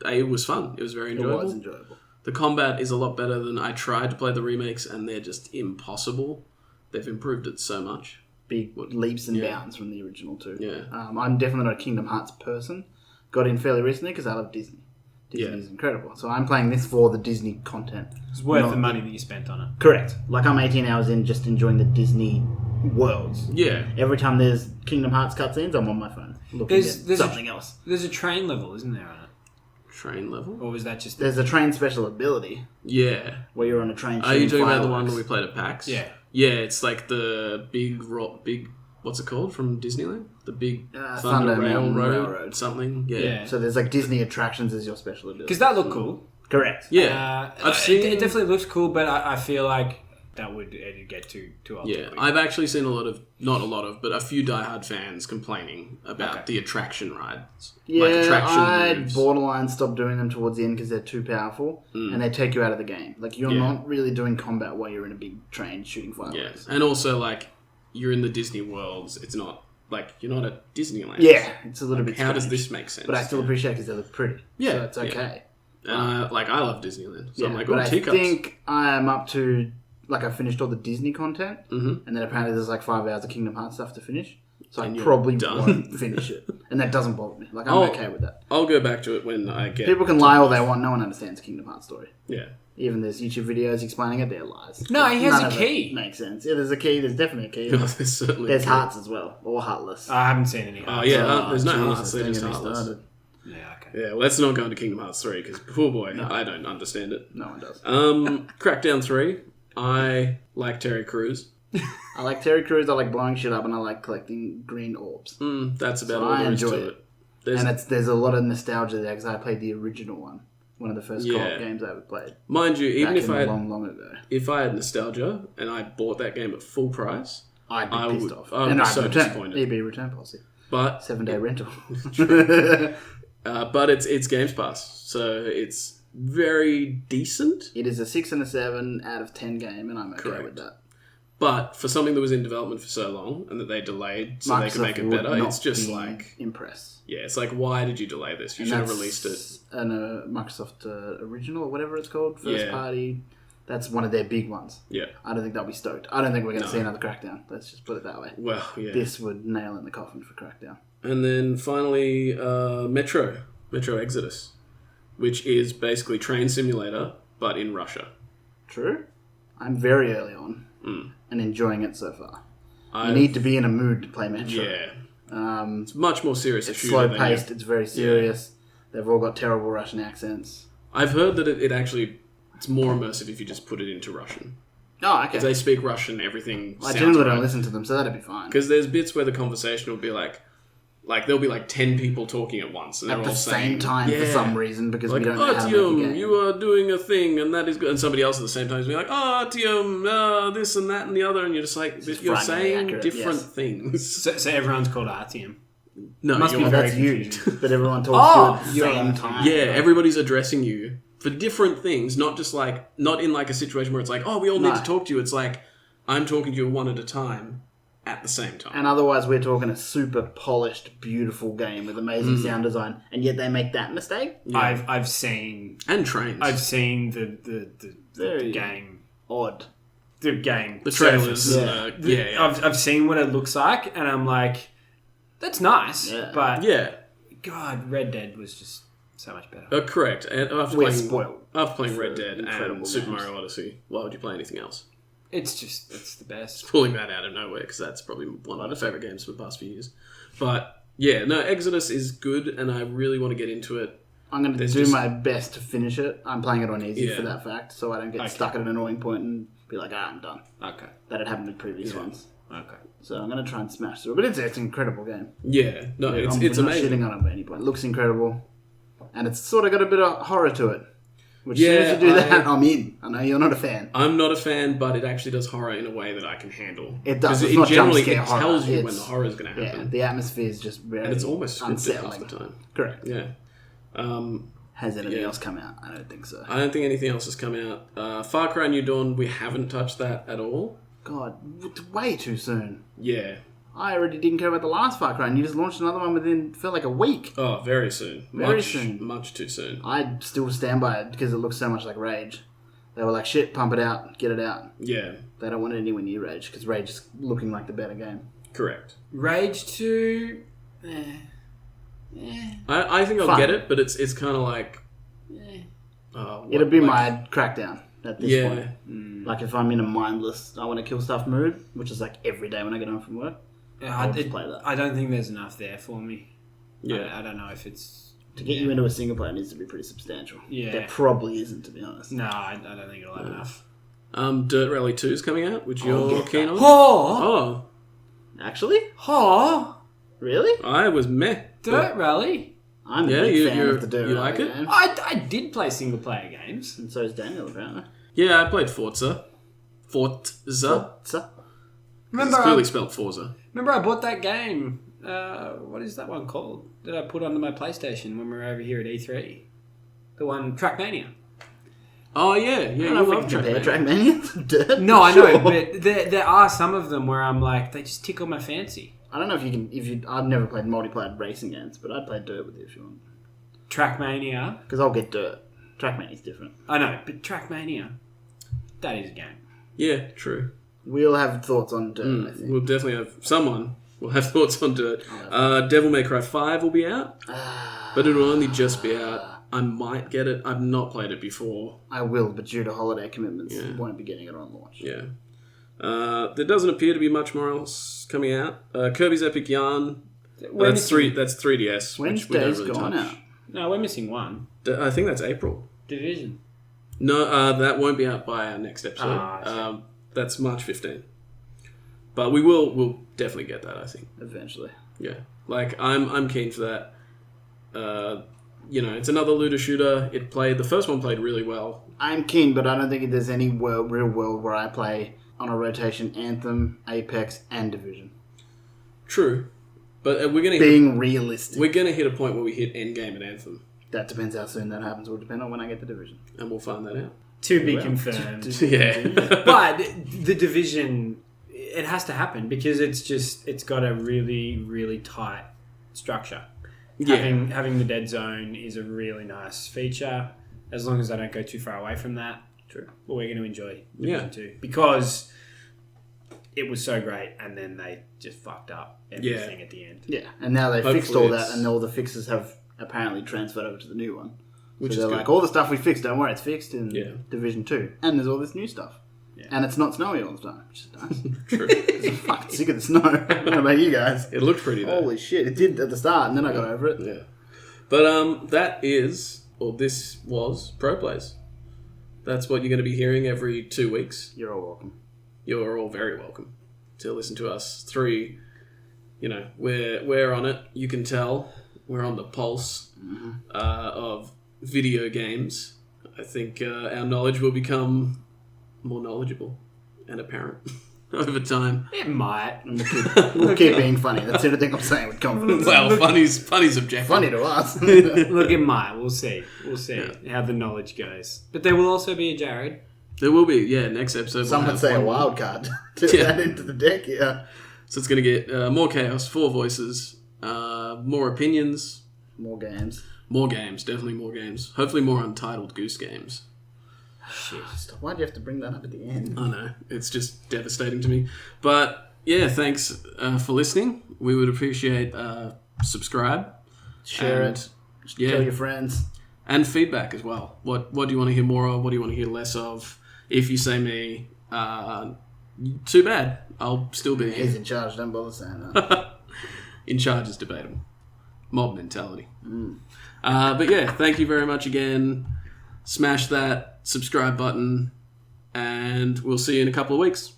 It was fun. It was very enjoyable. It was enjoyable. The combat is a lot better than I tried to play the remakes, and they're just impossible. They've improved it so much. Big leaps and Yeah. bounds from the original two. Yeah. I'm definitely not a Kingdom Hearts person. Got in fairly recently because I love Disney. Disney's incredible. So I'm playing this for the Disney content. It's worth not- the money that you spent on it. Correct. Like I'm 18 hours in just enjoying the Disney worlds. Yeah. Every time there's Kingdom Hearts cutscenes, I'm on my phone looking There's- at there's a- something else. There's a train level, isn't there, on it? Train level? Or was that just... There's a train special ability Yeah. where you're on a train. Are you shooting talking about the one fireworks. where we played at PAX? Yeah. Yeah, it's like the big, what's it called from Disneyland? The big Thunder Thunder Mountain Railroad, something. Yeah. Yeah. So there's like Disney attractions as your special ability. Because that looked cool. Correct. Yeah. I've It seen. definitely looks cool, but I feel like that would get too old. Yeah, too quick. I've actually seen but a few diehard fans complaining about the attraction rides. Yeah, attraction I moves. borderline stopped doing them towards the end because they're too powerful and they take you out of the game. Like you're Yeah. not really doing combat while you're in a big train shooting Yeah, fireworks. and also like you're in the Disney worlds. It's not like you're not at Disneyland. Yeah, it's a little bit. How does strange. this make sense? But I still appreciate because they look pretty. Yeah, so it's yeah. okay. And I love Disneyland. So I'm like, but oh, I teacups. think I am up to like I finished all the Disney content, Mhm. and then apparently there's like 5 hours of Kingdom Hearts stuff to finish. So And I you're probably done. won't finish it, and that doesn't bother me. Like I'm Oh. okay with that. I'll go back to it when I get. People can lie all they want. No one understands Kingdom Hearts story. Yeah. Even there's YouTube videos explaining it. They're lies. No, he has None a of it key. Makes sense. Yeah, there's a key. There's definitely a key. There's certainly. There's hearts as well, or heartless. I haven't seen any. Oh yeah, there's no Jesus, hearts. They're don't just get me heartless. started. Yeah, okay. Yeah, let's not go into Kingdom Hearts 3 because, poor boy, I don't understand it. No one does. Crackdown 3, I like Terry Crews. I like Terry Crews. I like blowing shit up, and I like collecting green orbs. That's about So all I there is enjoy to it. it. There's, And there's a lot of nostalgia there because I played the original one. one of the first Yeah. co-op games I ever played. Mind you, even Back if in I had, long ago. if I had nostalgia and I bought that game at full price, I'd be I pissed would- off. I would and be I'd so return. disappointed. EB return policy. but 7-day rental. but it's Games Pass, so it's very decent. It is a 6 and a 7 out of 10 game, and I'm okay Correct. with that. But for something that was in development for so long and that they delayed so they could make it would better, not it's just be like, impressed. yeah, it's like, why did you delay this? You should have released it. And Microsoft original or whatever it's called, first Yeah. party. That's one of their big ones. Yeah. I don't think they'll be stoked. I don't think we're going to No. see another Crackdown. Let's just put it that way. Well, yeah. This would nail in the coffin for Crackdown. And then finally, Metro Exodus, which is basically Train Simulator, but in Russia. True. I'm very early on Mm. and enjoying it so far. You I've- need to be in a mood to play Metro. Yeah. Um, It's much more serious a it's shooter slow than paced. It's very serious. They've all got terrible Russian accents. I've heard that it actually... It's more immersive if you just put it into Russian. Oh, If okay. they speak Russian, everything I sounds generally right. don't listen to them, so that'd be fine. Because there's bits where the conversation will be like there'll be like 10 people talking at once, and they're At all the saying, same time, for yeah. some reason, because Like, we don't know how to make a Artyom, game. you are doing a thing, and that is good. And somebody else at the same time is being like, oh, Artyom, this and that and the other, and you're just like, just you're frighteningly saying accurate, different yes. things. So everyone's called Artyom. No, Must be you're- very That's you, confused. but everyone talks to you at the you're same right. time. yeah, everybody's addressing you for different things, not just like, not in like a situation where it's like, oh, we all need No. to talk to you. It's like, I'm talking to you one at a time at the same time. And otherwise, we're talking a super polished, beautiful game with amazing Mm. sound design, and yet they make that mistake. Yeah. I've seen And trains. the Very game odd. the game the trailers. surface. Yeah. I've seen what it looks like, and I'm like, that's nice, Yeah. but Yeah. God, Red Dead was just so much better. Correct. And after We're playing, spoiled after playing for Red Dead incredible and Super games. Mario Odyssey, why would you play anything else? It's the best. Pulling that out of nowhere because that's probably one of my favourite games for the past few years. But yeah, no, Exodus is good, and I really want to get into it. I'm going to There's do just- my best to finish it. I'm playing it on easy Yeah. for that fact, so I don't get Okay. stuck at an annoying point and be like, I'm done. Okay. That had happened with previous Yeah. ones. Okay. So I'm going to try and smash through it. But it's an incredible game. Yeah, no, it's I'm it's not amazing. shitting on it at any point. It looks incredible. And it's sort of got a bit of horror to it. Which Yeah, as soon as you do that, I- I'm in. I know you're not a fan. I'm not a fan, but it actually does horror in a way that I can handle. It does. 'Cause It's not generally jump scare it horror. tells you when It's- the horror is going to Yeah, happen, the atmosphere is just very and it's almost scripted unsettling. half the time. Correct. Yeah. Has anything Yeah. else come out? I don't think so. I don't think anything else has come out. Far Cry New Dawn, we haven't touched that at all. God, way too soon. Yeah. I already didn't care about the last Far Cry, and you just launched another one within, felt like a week. Oh, very soon. Very much, soon. Much too soon. I still stand by it because it looks so much like Rage. They were like, shit, pump it out, get it out. Yeah. They don't want it anywhere near Rage because Rage is looking like the better game. Correct. Rage 2. I think I'll Fun. get it, but it's kind of like... It'll be like- my Crackdown at this Yeah. point. Like if I'm in a mindless, I want to kill stuff mood, which is like every day when I get home from work. I'll just play that. I don't think there's enough there for me. Yeah. I don't know if it's... To get you into a single player needs to be pretty substantial. Yeah. There probably isn't, to be honest. No, I don't think it'll have enough. Dirt Rally 2 is coming out, which you're yeah. keen on. Oh! Oh, Actually? Oh! Really? I was meh. Dirt Rally? I'm a Yeah, big fan you're- of the Dirt you Rally like it? game. I did play single player games. And so is Daniel, apparently. Yeah, I played Forza. Forza? So, Remember, It's clearly spelled Forza. remember I bought that game. What is that one called? That I put onto my PlayStation when we were over here at E3. The one, Trackmania. Oh, yeah. I Yeah, don't you know if we love can compare Trackmania. Trackmania to Dirt. No, I know, Sure. but there are some of them where I'm like, they just tickle my fancy. I don't know if you can. I've never played multiplayer racing games, but I'd play Dirt with you if you want. Trackmania. Because I'll get Dirt. Trackmania's different. I know, but Trackmania, that is a game. Yeah, true. We'll have thoughts on Dirt, I think. We'll definitely have... Someone will have thoughts on Dirt. Devil May Cry 5 will be out, but it'll only just be out. I might get it. I've not played it before. I will, but due to holiday commitments, Yeah. won't be getting it on launch. Yeah. There doesn't appear to be much more else coming out. Kirby's Epic Yarn. We're That's missing- that's 3DS. When's which we don't Days really gone touch. out? No, we're missing one. I think that's April. Division. No, that won't be out by our next episode. I see. That's March 15th. But we'll definitely get that, I think. Eventually. Yeah. Like, I'm keen for that. it's another looter shooter. The first one played really well. I'm keen, but I don't think there's any real world where I play on a rotation Anthem, Apex, and Division. True. But we're going to realistic. We're going to hit a point where we hit endgame at Anthem. That depends how soon that happens. Will depend on when I get the Division. And we'll find that out. To be confirmed. Yeah. But the Division, it has to happen because it's got a really, really tight structure. Yeah. Having the dead zone is a really nice feature. As long as I don't go too far away from that, true. Well, we're going to enjoy Division 2 because it was so great, and then they just fucked up everything at the end. Yeah, and now they fixed all that, and all the fixes have apparently transferred over to the new one. Which so they're like, all the stuff we fixed, don't worry, it's fixed in Division 2. And there's all this new stuff. Yeah. And it's not snowy all the time, which is nice. True. I'm fucking sick of the snow. I don't know about you guys. It looked pretty though. Holy shit, it did at the start, and then I got over it. Yeah. But this was Pro Plays. That's what you're going to be hearing every 2 weeks. You're all welcome. You're all very welcome to listen to us. We're on it. You can tell we're on the pulse of video games. I think our knowledge will become more knowledgeable and apparent over time. It might. We'll keep being funny. That's the only thing I'm saying with confidence. Well, funny's objective. Funny to us. Look, it might. We'll see how the knowledge goes. But there will also be a Jared. There will be, next episode. Some would say a wild card to add into the deck, So it's going to get more chaos, 4 voices, more opinions. More games. More games, definitely more games. Hopefully more untitled Goose games. Shit. Why'd you have to bring that up at the end? I know. It's just devastating to me. But, thanks for listening. We would appreciate subscribe. Share it. Tell your friends. And feedback as well. What do you want to hear more of? What do you want to hear less of? If you say me, too bad. I'll still be here. He's in charge. Don't bother saying that. In charge is debatable. Mob mentality. But thank you very much again. Smash that subscribe button, and we'll see you in a couple of weeks.